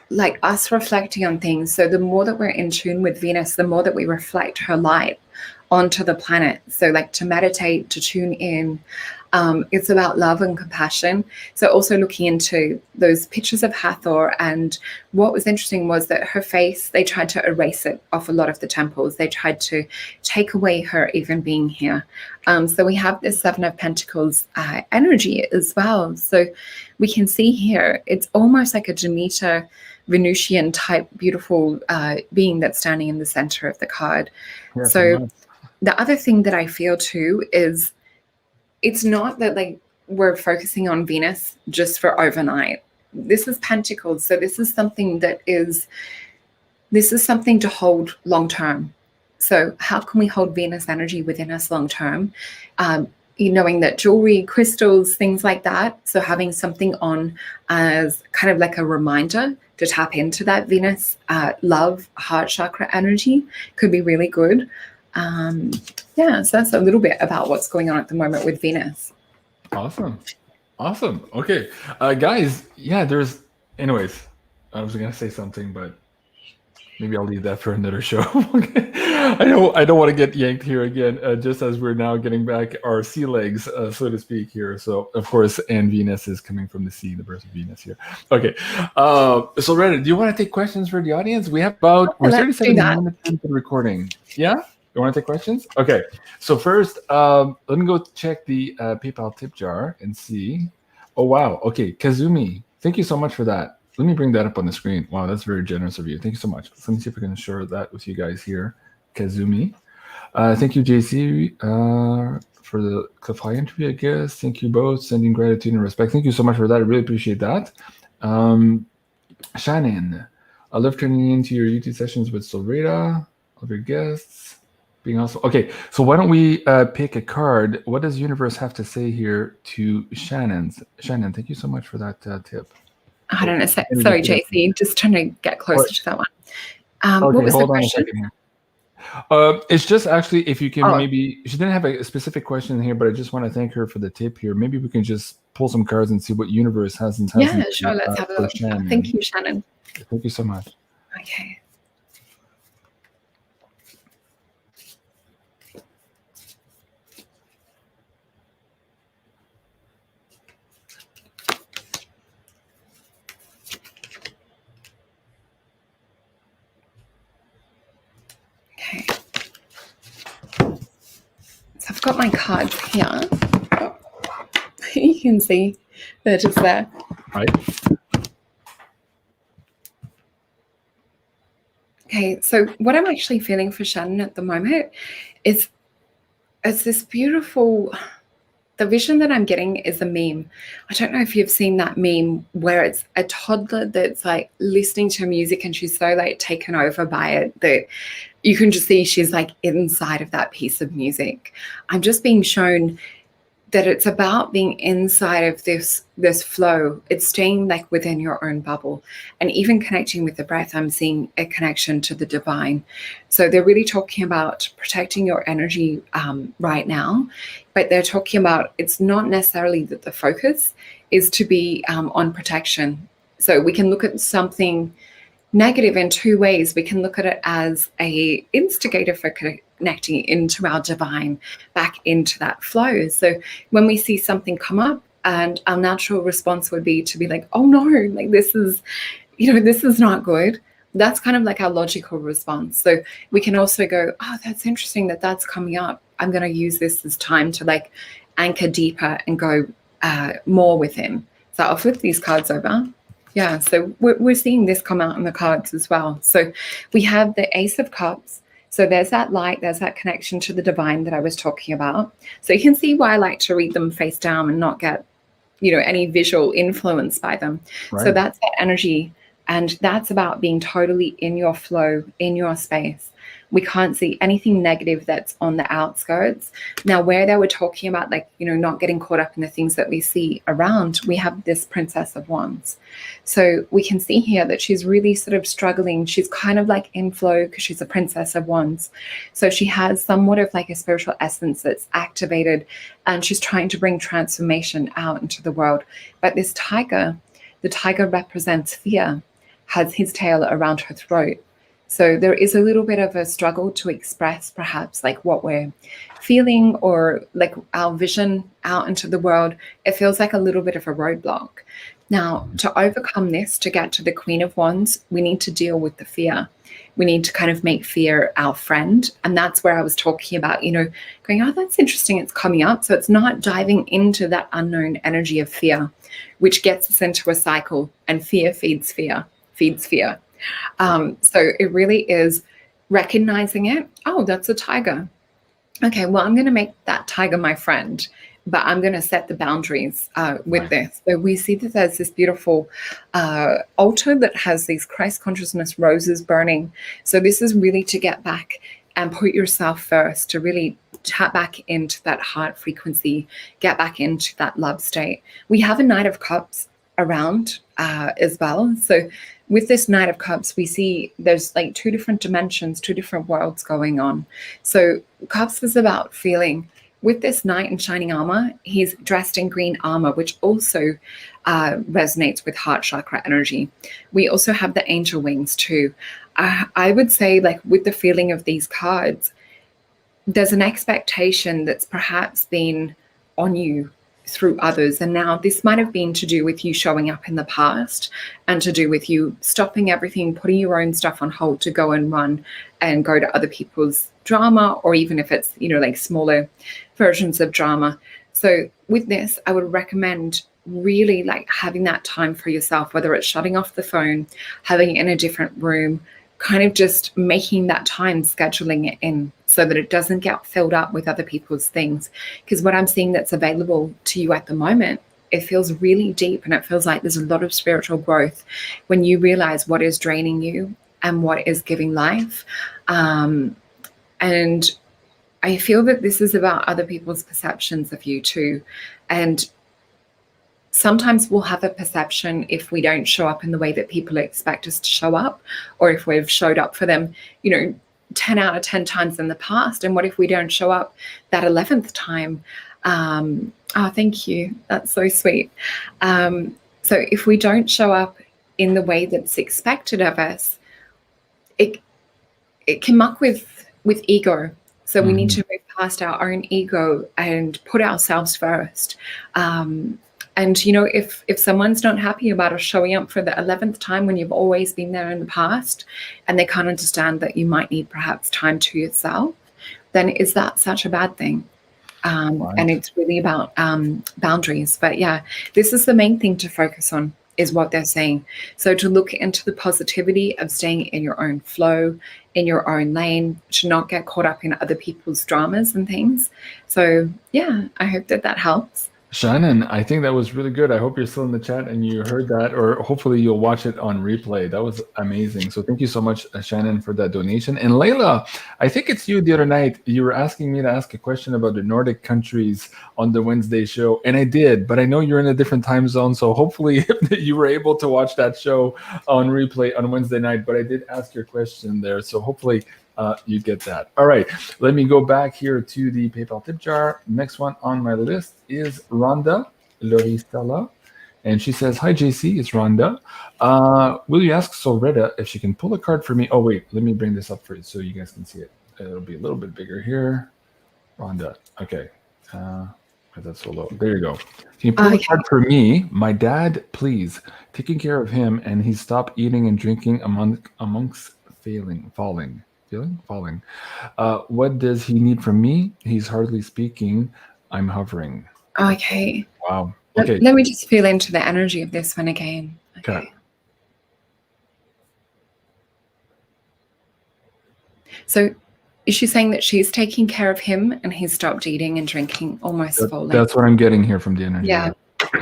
like us reflecting on things. So the more that we're in tune with Venus, the more that we reflect her light onto the planet. So like to meditate, to tune in, it's about love and compassion. So also looking into those pictures of Hathor, and what was interesting was that her face, they tried to erase it off a lot of the temples. They tried to take away her even being here. So we have this Seven of Pentacles energy as well. So we can see here, it's almost like a Demeter Venusian type beautiful being that's standing in the center of the card. Yes, so the other thing that I feel too is, it's not that like we're focusing on Venus just for overnight. This is Pentacles. So this is something to hold long term. So how can we hold Venus energy within us long term? Knowing that jewelry, crystals, things like that. So having something on as kind of like a reminder to tap into that Venus love, heart chakra energy could be really good. Yeah, so that's a little bit about what's going on at the moment with Venus.
Awesome. Okay, guys, yeah, anyways, I was gonna say something, but maybe I'll leave that for another show. Okay. I don't want to get yanked here again, just as we're now getting back our sea legs, so to speak, here. So of course, and Venus is coming from the sea, the birth of Venus here. Okay, so Rhonda, do you want to take questions for the audience? We have we're 37 minutes into the recording. Yeah? You want to take questions? Okay. So first, let me go check the PayPal tip jar and see. Oh, wow. Okay. Kazumi, thank you so much for that. Let me bring that up on the screen. Wow, that's very generous of you. Thank you so much. So let me see if I can share that with you guys here. Kazumi. Thank you, JC, for the Cliff High interview, I guess. Thank you both. Sending gratitude and respect. Thank you so much for that. I really appreciate that. Shannon, I love tuning into your YouTube sessions with SOLRETA, all your guests. Being awesome. Okay, so why don't we pick a card? What does the universe have to say here to Shannon? Shannon, thank you so much for that tip.
I don't know. Sorry, JC. Just trying to get closer to that one.
Okay,
what was
hold
the
on
question?
a second here. It's just actually, if you can maybe, she didn't have a specific question here, but I just want to thank her for the tip here. Maybe we can just pull some cards and see what universe has in
Yeah, sure. Let's have a look. Thank you, Shannon.
Thank you so much.
Okay. Okay. So I've got my cards here. can see they're just there.
Right.
Okay, so what I'm actually feeling for Shannon at the moment is this beautiful, the vision that I'm getting is a meme. I don't know if you've seen that meme where it's a toddler that's like listening to music and she's so like taken over by it that you can just see she's like inside of that piece of music. I'm just being shown that it's about being inside of this flow. It's staying like within your own bubble, and even connecting with the breath. I'm seeing a connection to the divine. So they're really talking about protecting your energy right now, but they're talking about it's not necessarily that the focus is to be on protection. So we can look at something negative in two ways. We can look at it as a instigator for connecting into our divine, back into that flow. So when we see something come up, and our natural response would be to be like, oh no, like this is not good. That's kind of like our logical response. So we can also go, oh, that's interesting that that's coming up. I'm going to use this as time to like anchor deeper and go more within. So I'll flip these cards over. Yeah, so we're seeing this come out in the cards as well. So we have the Ace of Cups. So there's that light, there's that connection to the divine that I was talking about. So you can see why I like to read them face down and not get, any visual influence by them. Right. So that's that energy. And that's about being totally in your flow, in your space. We can't see anything negative that's on the outskirts. Now, where they were talking about, like, not getting caught up in the things that we see around, we have this Princess of Wands. So we can see here that she's really sort of struggling. She's kind of like in flow because she's a Princess of Wands. So she has somewhat of like a spiritual essence that's activated, and she's trying to bring transformation out into the world. But this tiger, the tiger represents fear, has his tail around her throat. So there is a little bit of a struggle to express perhaps like what we're feeling or like our vision out into the world. It feels like a little bit of a roadblock. Now, to overcome this, to get to the Queen of Wands, we need to deal with the fear. We need to kind of make fear our friend. And that's where I was talking about, going, oh, that's interesting. It's coming up. So it's not diving into that unknown energy of fear, which gets us into a cycle, and fear feeds fear, feeds fear. So it really is recognizing it. Oh, that's a tiger. Okay, well, I'm going to make that tiger my friend, but I'm going to set the boundaries with this. So we see that there's this beautiful altar that has these Christ consciousness roses burning. So this is really to get back and put yourself first, to really tap back into that heart frequency, get back into that love state. We have a Knight of Cups around as well. So with this Knight of Cups, we see there's like two different dimensions, two different worlds going on. So Cups is about feeling. With this Knight in shining armor, he's dressed in green armor, which also resonates with heart chakra energy. We also have the angel wings too. I would say, like, with the feeling of these cards, there's an expectation that's perhaps been on you through others. And now this might have been to do with you showing up in the past, and to do with you stopping everything, putting your own stuff on hold to go and run and go to other people's drama, or even if it's, like smaller versions of drama. So with this, I would recommend really like having that time for yourself, whether it's shutting off the phone, having it in a different room, kind of just making that time, scheduling it in so that it doesn't get filled up with other people's things. Because what I'm seeing that's available to you at the moment, it feels really deep, and it feels like there's a lot of spiritual growth when you realize what is draining you and what is giving life. And I feel that this is about other people's perceptions of you too. And sometimes we'll have a perception if we don't show up in the way that people expect us to show up, or if we've showed up for them, 10 out of 10 times in the past. And what if we don't show up that 11th time? Oh, thank you. That's so sweet. So if we don't show up in the way that's expected of us, it can muck with ego. So we need to move past our own ego and put ourselves first. And, if someone's not happy about us showing up for the 11th time when you've always been there in the past, and they can't understand that you might need perhaps time to yourself, then is that such a bad thing? And it's really about boundaries. But yeah, this is the main thing to focus on, is what they're saying. So to look into the positivity of staying in your own flow, in your own lane, to not get caught up in other people's dramas and things. So yeah, I hope that that helps.
Shannon, I think that was really good. I hope you're still in the chat and you heard that, or hopefully you'll watch it on replay. That was amazing. So thank you so much, Shannon, for that donation. And Layla, I think it's you the other night. You were asking me to ask a question about the Nordic countries on the Wednesday show, and I did, but I know you're in a different time zone, so hopefully you were able to watch that show on replay on Wednesday night, but I did ask your question there, so hopefully you get that. All right, let me go back here to the PayPal tip jar. Next one on my list is Rhonda Loristella, and she says, "Hi JC, it's Rhonda. Will you ask Solreta if she can pull a card for me?" Oh wait, let me bring this up for you so you guys can see it. It'll be a little bit bigger here. Rhonda, okay. That's so low. There you go. Can you pull a card for me? My dad, please. Taking care of him, and he stopped eating and drinking amongst falling. What does he need from me? He's hardly speaking. I'm hovering.
Okay.
Wow. Okay.
Let me just feel into the energy of this one again.
Okay.
So is she saying that she's taking care of him and he's stopped eating and drinking, almost falling?
That's what I'm getting here from the energy.
Yeah.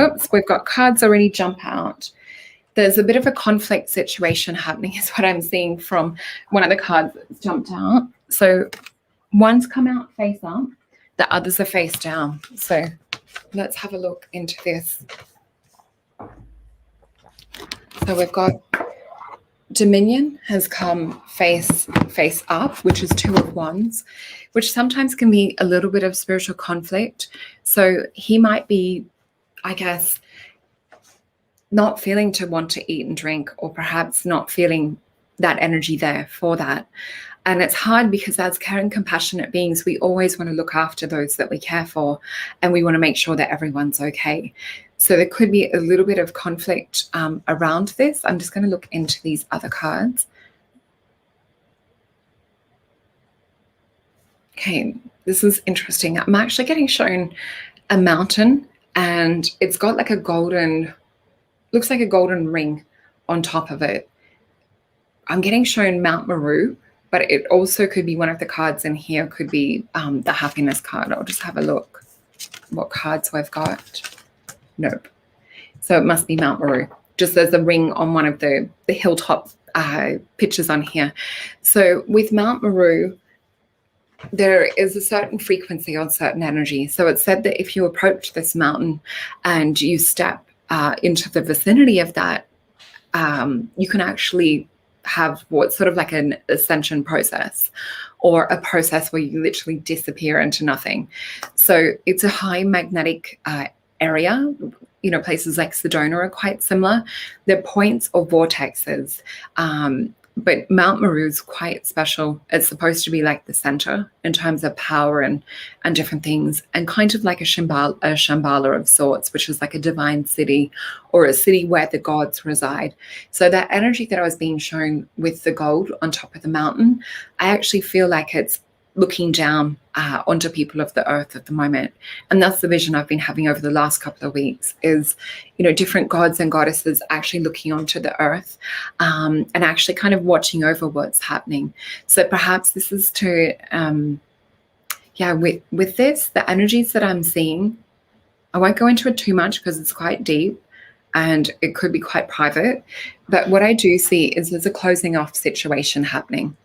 Oops, we've got cards already jump out. There's a bit of a conflict situation happening, is what I'm seeing from one of the cards that's jumped out. So one's come out face up, the others are face down. So let's have a look into this. So we've got Dominion has come face up, which is 2 of Wands, which sometimes can be a little bit of spiritual conflict. So he might be, I guess, not feeling to want to eat and drink, or perhaps not feeling that energy there for that. And it's hard because as caring, compassionate beings, we always want to look after those that we care for, and we want to make sure that everyone's okay. So there could be a little bit of conflict around this. I'm just going to look into these other cards. Okay, this is interesting. I'm actually getting shown a mountain, and it's got like a golden, looks like a golden ring on top of it. I'm getting shown Mount Meru, but it also could be one of the cards in here, could be the happiness card. I'll just have a look what cards I've got. Nope. So it must be Mount Meru. Just there's a ring on one of the hilltop pictures on here. So with Mount Meru, there is a certain frequency on certain energy. So it's said that if you approach this mountain and you step into the vicinity of that, you can actually have what's sort of like an ascension process, or a process where you literally disappear into nothing. So it's a high magnetic area. You know, places like Sedona are quite similar. They're points or vortexes. But Mount Meru is quite special. It's supposed to be like the center in terms of power and different things, and kind of like a Shambhala of sorts, which is like a divine city, or a city where the gods reside. So that energy that I was being shown with the gold on top of the mountain, I actually feel like it's looking down onto people of the earth at the moment. And that's the vision I've been having over the last couple of weeks, is, you know, different gods and goddesses actually looking onto the earth and actually kind of watching over what's happening. So perhaps this is to, with this, the energies that I'm seeing, I won't go into it too much because it's quite deep and it could be quite private. But what I do see is there's a closing off situation happening.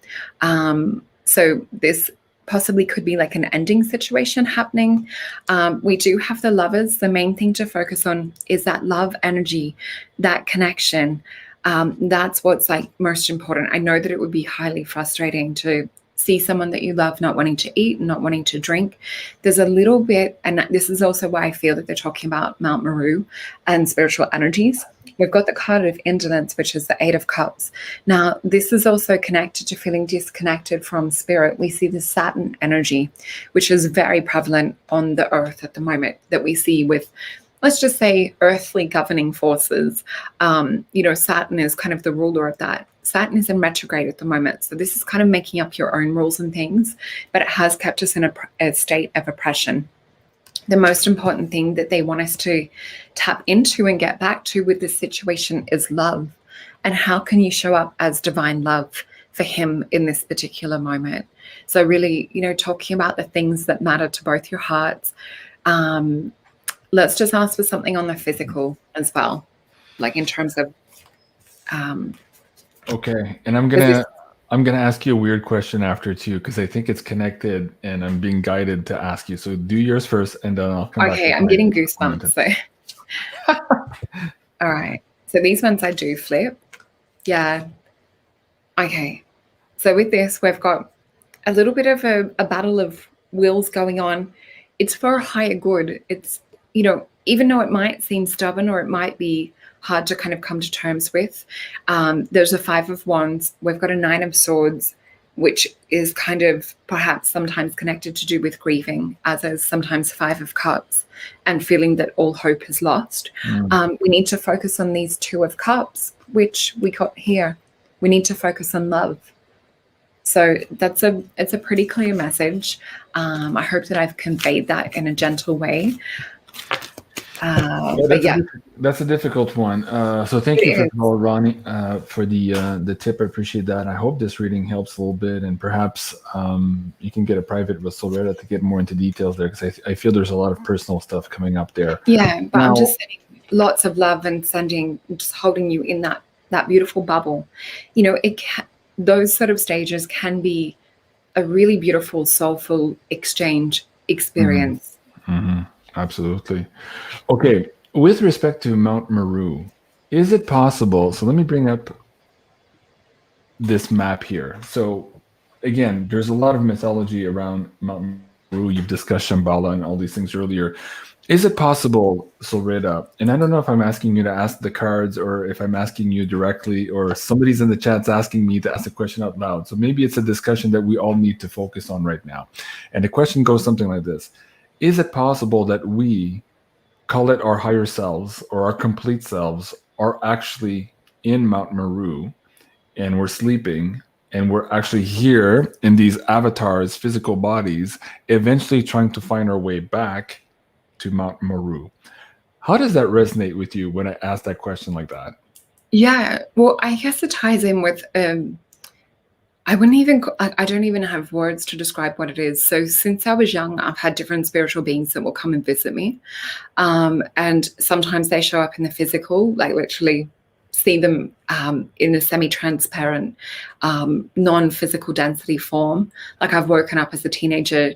So this possibly could be like an ending situation happening. We do have the Lovers. The main thing to focus on is that love energy, that connection. That's what's like most important. I know that it would be highly frustrating to see someone that you love not wanting to eat, not wanting to drink. There's a little bit, and this is also why I feel that they're talking about Mount Meru and spiritual energies. We've got the card of indolence, which is the 8 of Cups. Now, this is also connected to feeling disconnected from spirit. We see the Saturn energy, which is very prevalent on the earth at the moment, that we see with, let's just say, earthly governing forces. Saturn is kind of the ruler of that. Saturn is in retrograde at the moment. So this is kind of making up your own rules and things, but it has kept us in a state of oppression. the most important thing that they want us to tap into and get back to with this situation is love. And how can you show up as divine love for him in this particular moment? So really, you know, talking about the things that matter to both your hearts. Let's just ask for something on the physical as well, like in terms of.
Okay, and I'm gonna ask you a weird question after too, because I think it's connected, and I'm being guided to ask you. So do yours first, and then I'll come back.
Okay, I'm getting goosebumps. So. All right. So these ones I do flip. Yeah. Okay. So with this, we've got a little bit of a battle of wills going on. It's for a higher good. It's, you know, even though it might seem stubborn or it might be hard to kind of come to terms with, there's a 5 of Wands. We've got a 9 of Swords, which is kind of perhaps sometimes connected to do with grieving, as is sometimes 5 of Cups and feeling that all hope is lost. We need to focus on these 2 of Cups, which we got here. We need to focus on love. So it's a pretty clear message. I hope that I've conveyed that in a gentle way.
That's a difficult one. So thank you first of all, Ronnie, for the tip. I appreciate that. I hope this reading helps a little bit, and perhaps you can get a private with SOLRETA to get more into details there, because I feel there's a lot of personal stuff coming up there.
Yeah, but I'm just sending lots of love and just holding you in that beautiful bubble. You know, those sort of stages can be a really beautiful, soulful exchange experience.
Absolutely. Okay, with respect to Mount Meru, is it possible? So let me bring up this map here. So again, there's a lot of mythology around Mount Meru. You've discussed Shambhala and all these things earlier. Is it possible, SOLRETA, and I don't know if I'm asking you to ask the cards or if I'm asking you directly, or somebody's in the chat's asking me to ask a question out loud. So maybe it's a discussion that we all need to focus on right now. And the question goes something like this. Is it possible that we, call it our higher selves or our complete selves, are actually in Mount Meru and we're sleeping, and we're actually here in these avatars, physical bodies, eventually trying to find our way back to Mount Meru? How does that resonate with you when I ask that question like that?
Yeah, well, I guess it ties in with, I don't even have words to describe what it is. So since I was young, I've had different spiritual beings that will come and visit me. And sometimes they show up in the physical, like literally see them in a semi-transparent, non-physical density form. Like I've woken up as a teenager,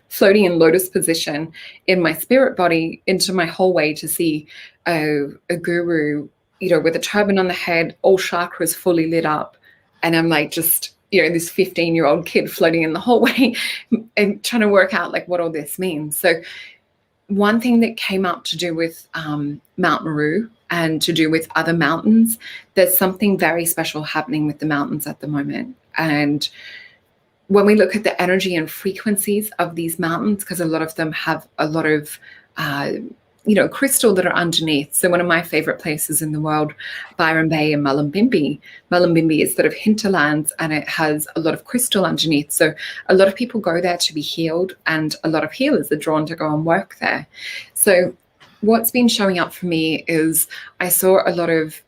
floating in lotus position in my spirit body into my hallway to see a guru, you know, with a turban on the head, all chakras fully lit up. And I'm like, just, you know, this 15-year-old kid floating in the hallway and trying to work out like what all this means. So one thing that came up to do with Mount Meru and to do with other mountains, there's something very special happening with the mountains at the moment. And when we look at the energy and frequencies of these mountains, because a lot of them have a lot of, you know, crystal that are underneath. So one of my favorite places in the world, Byron Bay and Mullumbimby. Mullumbimby is sort of hinterlands, and it has a lot of crystal underneath. So a lot of people go there to be healed, and a lot of healers are drawn to go and work there. So what's been showing up for me is I saw a lot of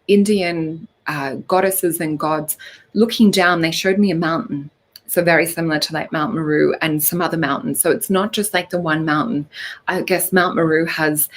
Indian goddesses and gods looking down. They showed me a mountain. So very similar to like Mount Meru and some other mountains. So it's not just like the one mountain. I guess Mount Meru has,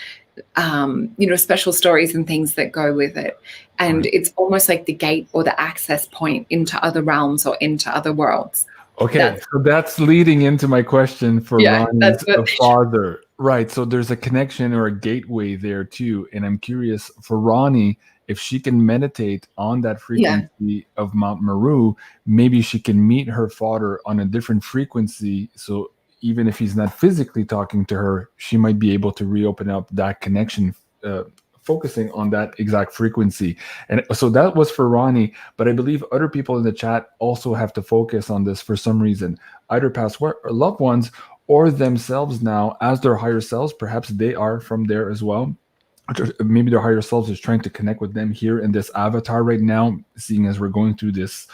you know, special stories and things that go with it. And it's almost like the gate or the access point into other realms or into other worlds.
Okay, so that's leading into my question for Ronnie's father. Right, so there's a connection or a gateway there too. And I'm curious for Ronnie, if she can meditate on that frequency of Mount Meru, maybe she can meet her father on a different frequency. So even if he's not physically talking to her, she might be able to reopen up that connection, focusing on that exact frequency. And so that was for Ronnie, but I believe other people in the chat also have to focus on this for some reason, either past loved ones or themselves now as their higher selves. Perhaps they are from there as well. Maybe their higher selves is trying to connect with them here in this avatar right now, seeing as we're going through this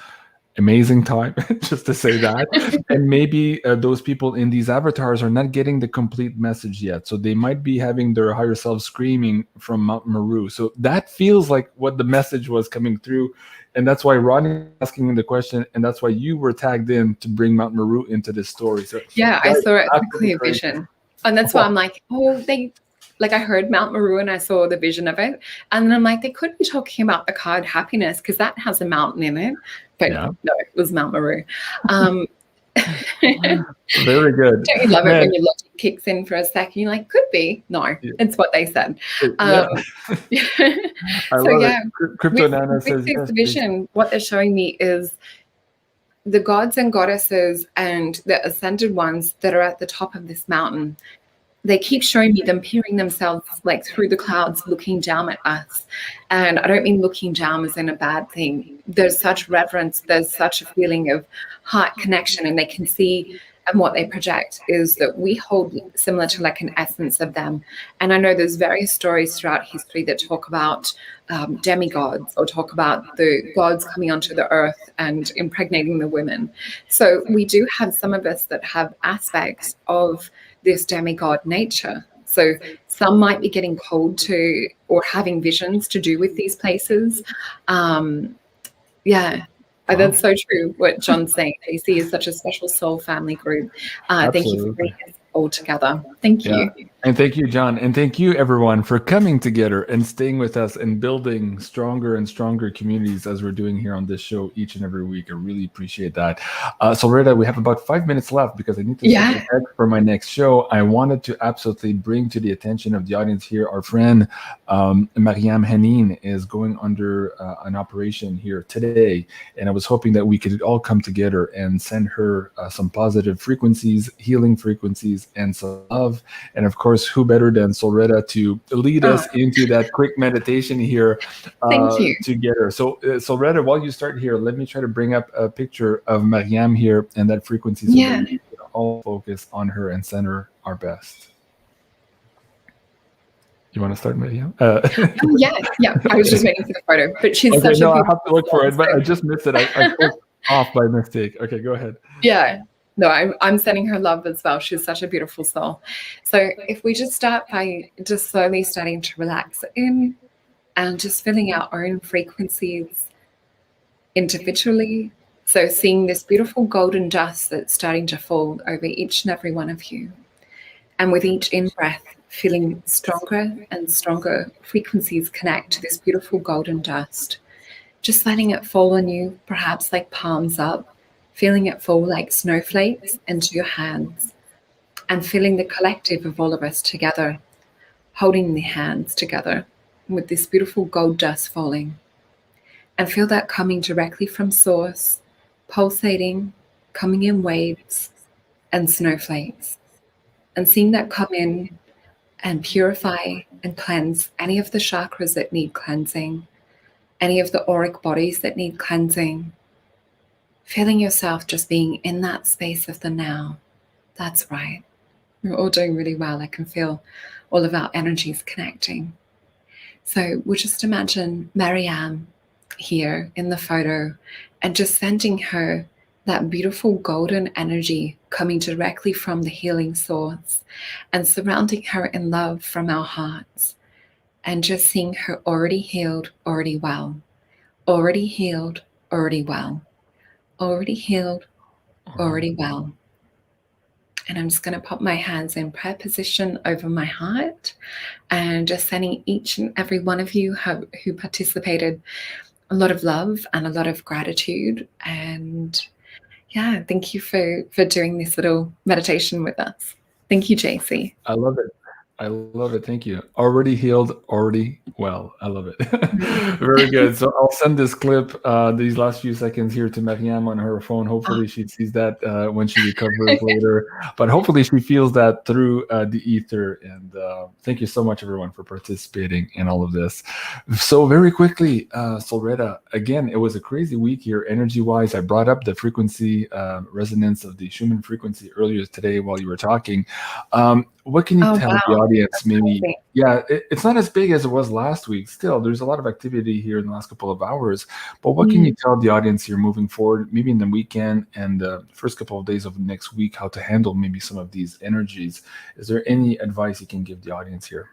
amazing time, just to say that. And maybe those people in these avatars are not getting the complete message yet. So they might be having their higher self screaming from Mount Meru. So that feels like what the message was coming through. And that's why Ronnie is asking the question. And that's why you were tagged in to bring Mount Meru into this story. So
yeah, I saw it as a clear vision. And that's why I'm like, I heard Mount Meru and I saw the vision of it. And then I'm like, they could be talking about the card happiness because that has a mountain in it. But no, it was Mount Meru.
Very good.
Don't you love it when your logic kicks in for a second? You're like, could be. No, it's what they said.
I love it. Crypto Nana says,
this vision, what they're showing me is the gods and goddesses and the ascended ones that are at the top of this mountain. They keep showing me them peering themselves like through the clouds, looking down at us. And I don't mean looking down as in a bad thing. There's such reverence. There's such a feeling of heart connection, and they can see, and what they project is that we hold similar to like an essence of them. And I know there's various stories throughout history that talk about demigods, or talk about the gods coming onto the earth and impregnating the women. So we do have some of us that have aspects of this demigod nature. So some might be getting called to or having visions to do with these places. That's so true what John's saying. AC is such a special soul family group. Thank you for bringing us all together. Thank you.
And thank you, John. And thank you, everyone, for coming together and staying with us and building stronger and stronger communities as we're doing here on this show each and every week. I really appreciate that. SOLRETA, we have about 5 minutes left because I need to set ahead for my next show. I wanted to absolutely bring to the attention of the audience here, our friend Mariam Hanin is going under an operation here today. And I was hoping that we could all come together and send her some positive frequencies, healing frequencies, and some love. And of course, who better than SOLRETA to lead us into that quick meditation here together. So SOLRETA, while you start here, let me try to bring up a picture of Mariam here and that frequency so that we can all focus on her and send her our best. You want to start, Mariam?
Yeah. I was just waiting for the photo, but she's such a
I have to look for it, but I just missed it. I clicked off by mistake. Okay, go ahead.
Yeah. No, I'm sending her love as well. She's such a beautiful soul. So if we just start by just slowly starting to relax in and just filling our own frequencies individually. So seeing this beautiful golden dust that's starting to fall over each and every one of you. And with each in-breath, feeling stronger and stronger frequencies connect to this beautiful golden dust. Just letting it fall on you, perhaps like palms up. Feeling it fall like snowflakes into your hands, and feeling the collective of all of us together, holding the hands together with this beautiful gold dust falling. And feel that coming directly from source, pulsating, coming in waves and snowflakes. And seeing that come in and purify and cleanse any of the chakras that need cleansing, any of the auric bodies that need cleansing. Feeling yourself just being in that space of the now. That's right. We're all doing really well. I can feel all of our energies connecting. So we'll just imagine Mariam here in the photo and just sending her that beautiful golden energy coming directly from the healing source and surrounding her in love from our hearts, and just seeing her already healed, already well, already healed, already well. Already healed, already well. And I'm just going to pop my hands in prayer position over my heart and just sending each and every one of you who participated a lot of love and a lot of gratitude. And thank you for doing this little meditation with us. Thank you, JC.
I love it. I love it. Thank you. Already healed, already well. I love it. Very good. So I'll send this clip, these last few seconds here to Mariam on her phone. Hopefully she sees that when she recovers later. But hopefully she feels that through the ether. And thank you so much, everyone, for participating in all of this. So very quickly, SOLRETA, again, it was a crazy week here energy-wise. I brought up the frequency resonance of the Schumann frequency earlier today while you were talking. What can you tell the audience, maybe, it's not as big as it was last week. Still, there's a lot of activity here in the last couple of hours. But what can you tell the audience here moving forward, maybe in the weekend and the first couple of days of next week, how to handle maybe some of these energies? Is there any advice you can give the audience here?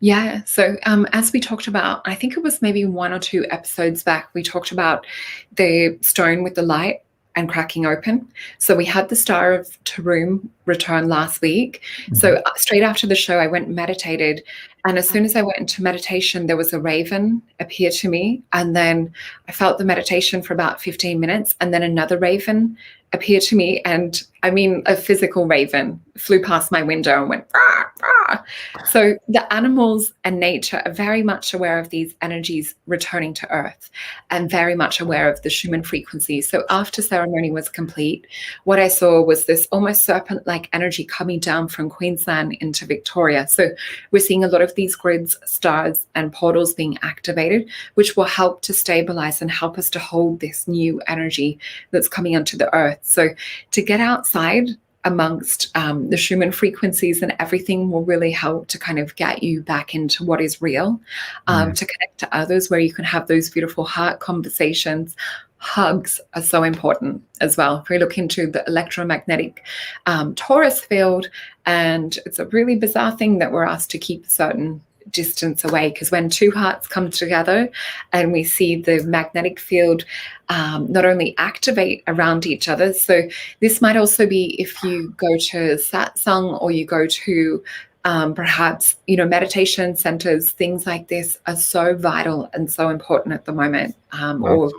Yeah. So as we talked about, I think it was maybe 1 or 2 episodes back, we talked about the stone with the light and cracking open. So we had the Star of Taroom return last week. So straight after the show, I went and meditated. And as soon as I went into meditation, there was a raven appear to me. And then I felt the meditation for about 15 minutes. And then another raven appeared to me. And I mean, a physical raven flew past my window and went, rah, rah. So the animals and nature are very much aware of these energies returning to Earth and very much aware of the Schumann frequency. So after ceremony was complete, what I saw was this almost serpent-like energy coming down from Queensland into Victoria. So we're seeing a lot of these grids, stars, and portals being activated, which will help to stabilize and help us to hold this new energy that's coming onto the Earth. So to get outside amongst the Schumann frequencies and everything will really help to kind of get you back into what is real, to connect to others, where you can have those beautiful heart conversations. Hugs are so important as well. If we look into the electromagnetic torus field, and it's a really bizarre thing that we're asked to keep a certain distance away, because when 2 hearts come together and we see the magnetic field not only activate around each other, so this might also be if you go to satsang or you go to perhaps, meditation centers, things like this are so vital and so important at the moment. Or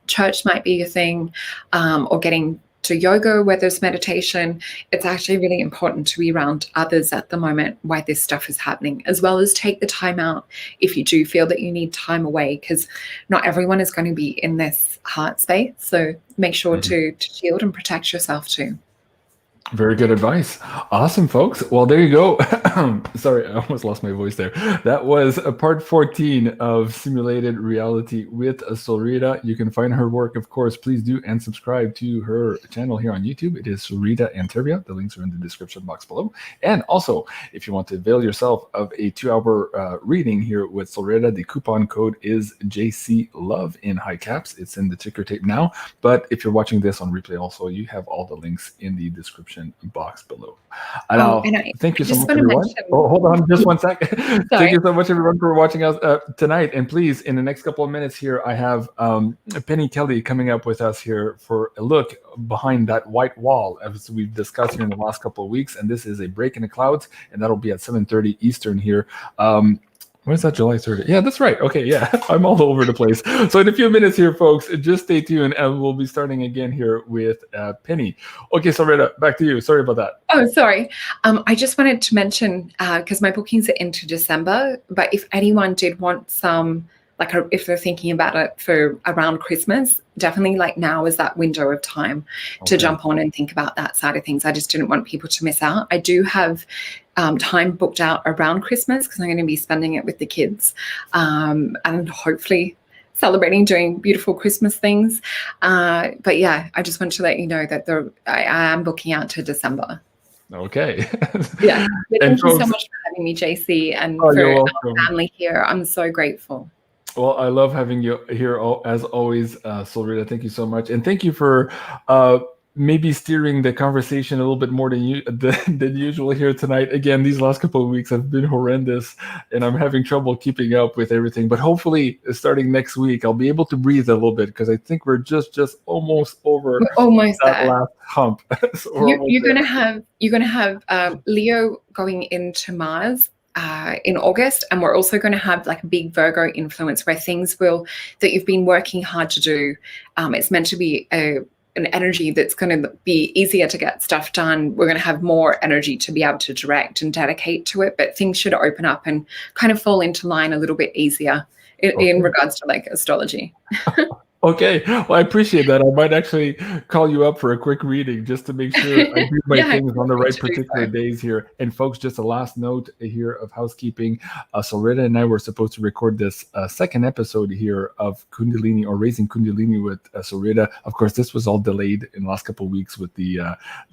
church might be your thing, or getting to yoga where there's meditation. It's actually really important to be around others at the moment while this stuff is happening, as well as take the time out if you do feel that you need time away, because not everyone is going to be in this heart space. So make sure to shield and protect yourself too.
Very good advice. Awesome, folks. Well, there you go. Sorry, I almost lost my voice there. That was a part 14 of Simulated Reality with SOLRETA. You can find her work, of course. Please do and subscribe to her channel here on YouTube. It is SOLRETA and Trivia. The links are in the description box below. And also, if you want to avail yourself of a 2-hour reading here with SOLRETA, the coupon code is JCLove in high caps. It's in the ticker tape now. But if you're watching this on replay also, you have all the links in the description box below. Thank you so much, everyone. Hold on just 1 second. Thank you so much, everyone, for watching us tonight. And please, in the next couple of minutes here, I have Penny Kelly coming up with us here for a look behind that white wall, as we've discussed here in the last couple of weeks. And this is a break in the clouds, and that'll be at 7:30 Eastern here. When's that, July 30th? Yeah, that's right. Okay, yeah, I'm all over the place. So in a few minutes here, folks, just stay tuned, and we'll be starting again here with Penny. Okay, so Rhonda, back to you. Sorry about that.
Oh, sorry. I just wanted to mention, because my bookings are into December, but if anyone did want some, if they're thinking about it for around Christmas, definitely now is that window of time to jump on and think about that side of things. I just didn't want people to miss out. I do have time booked out around Christmas because I'm going to be spending it with the kids, and hopefully celebrating, doing beautiful Christmas things. But yeah, I just want to let you know that I am booking out to December.
Okay.
Yeah. Thank you so much for having me, JC, and for our family here. I'm so grateful.
Well, I love having you here as always, SOLRETA. Thank you so much, and thank you for maybe steering the conversation a little bit more than usual here tonight. Again, these last couple of weeks have been horrendous, and I'm having trouble keeping up with everything. But hopefully, starting next week, I'll be able to breathe a little bit, because I think we're just almost over that last hump. So
you're gonna have Leo going into Mars in August, and we're also going to have a big Virgo influence where things that you've been working hard to do. It's meant to be an energy that's going to be easier to get stuff done. We're going to have more energy to be able to direct and dedicate to it, but things should open up and kind of fall into line a little bit easier in regards to astrology.
Okay, well, I appreciate that. I might actually call you up for a quick reading just to make sure I do my things on the right particular days here. And folks, just a last note here of housekeeping. SOLRETA and I were supposed to record this second episode here of Kundalini or Raising Kundalini with SOLRETA. Of course, this was all delayed in the last couple of weeks with the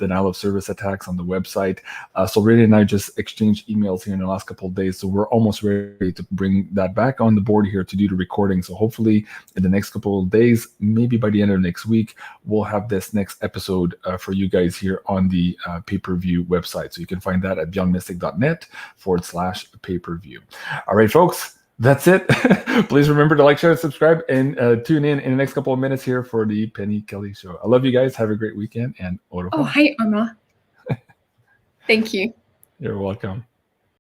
denial of service attacks on the website. SOLRETA and I just exchanged emails here in the last couple of days, so we're almost ready to bring that back on the board here to do the recording. So hopefully in the next couple of days, maybe by the end of next week, we'll have this next episode for you guys here on the pay-per-view website. So you can find that at beyondmystic.net/pay-per-view. All right, folks, that's it. Please remember to like, share, and subscribe, and tune in the next couple of minutes here for the Penny Kelly Show. I love you guys. Have a great weekend. And
oh, hi, Omar. Thank you.
You're welcome.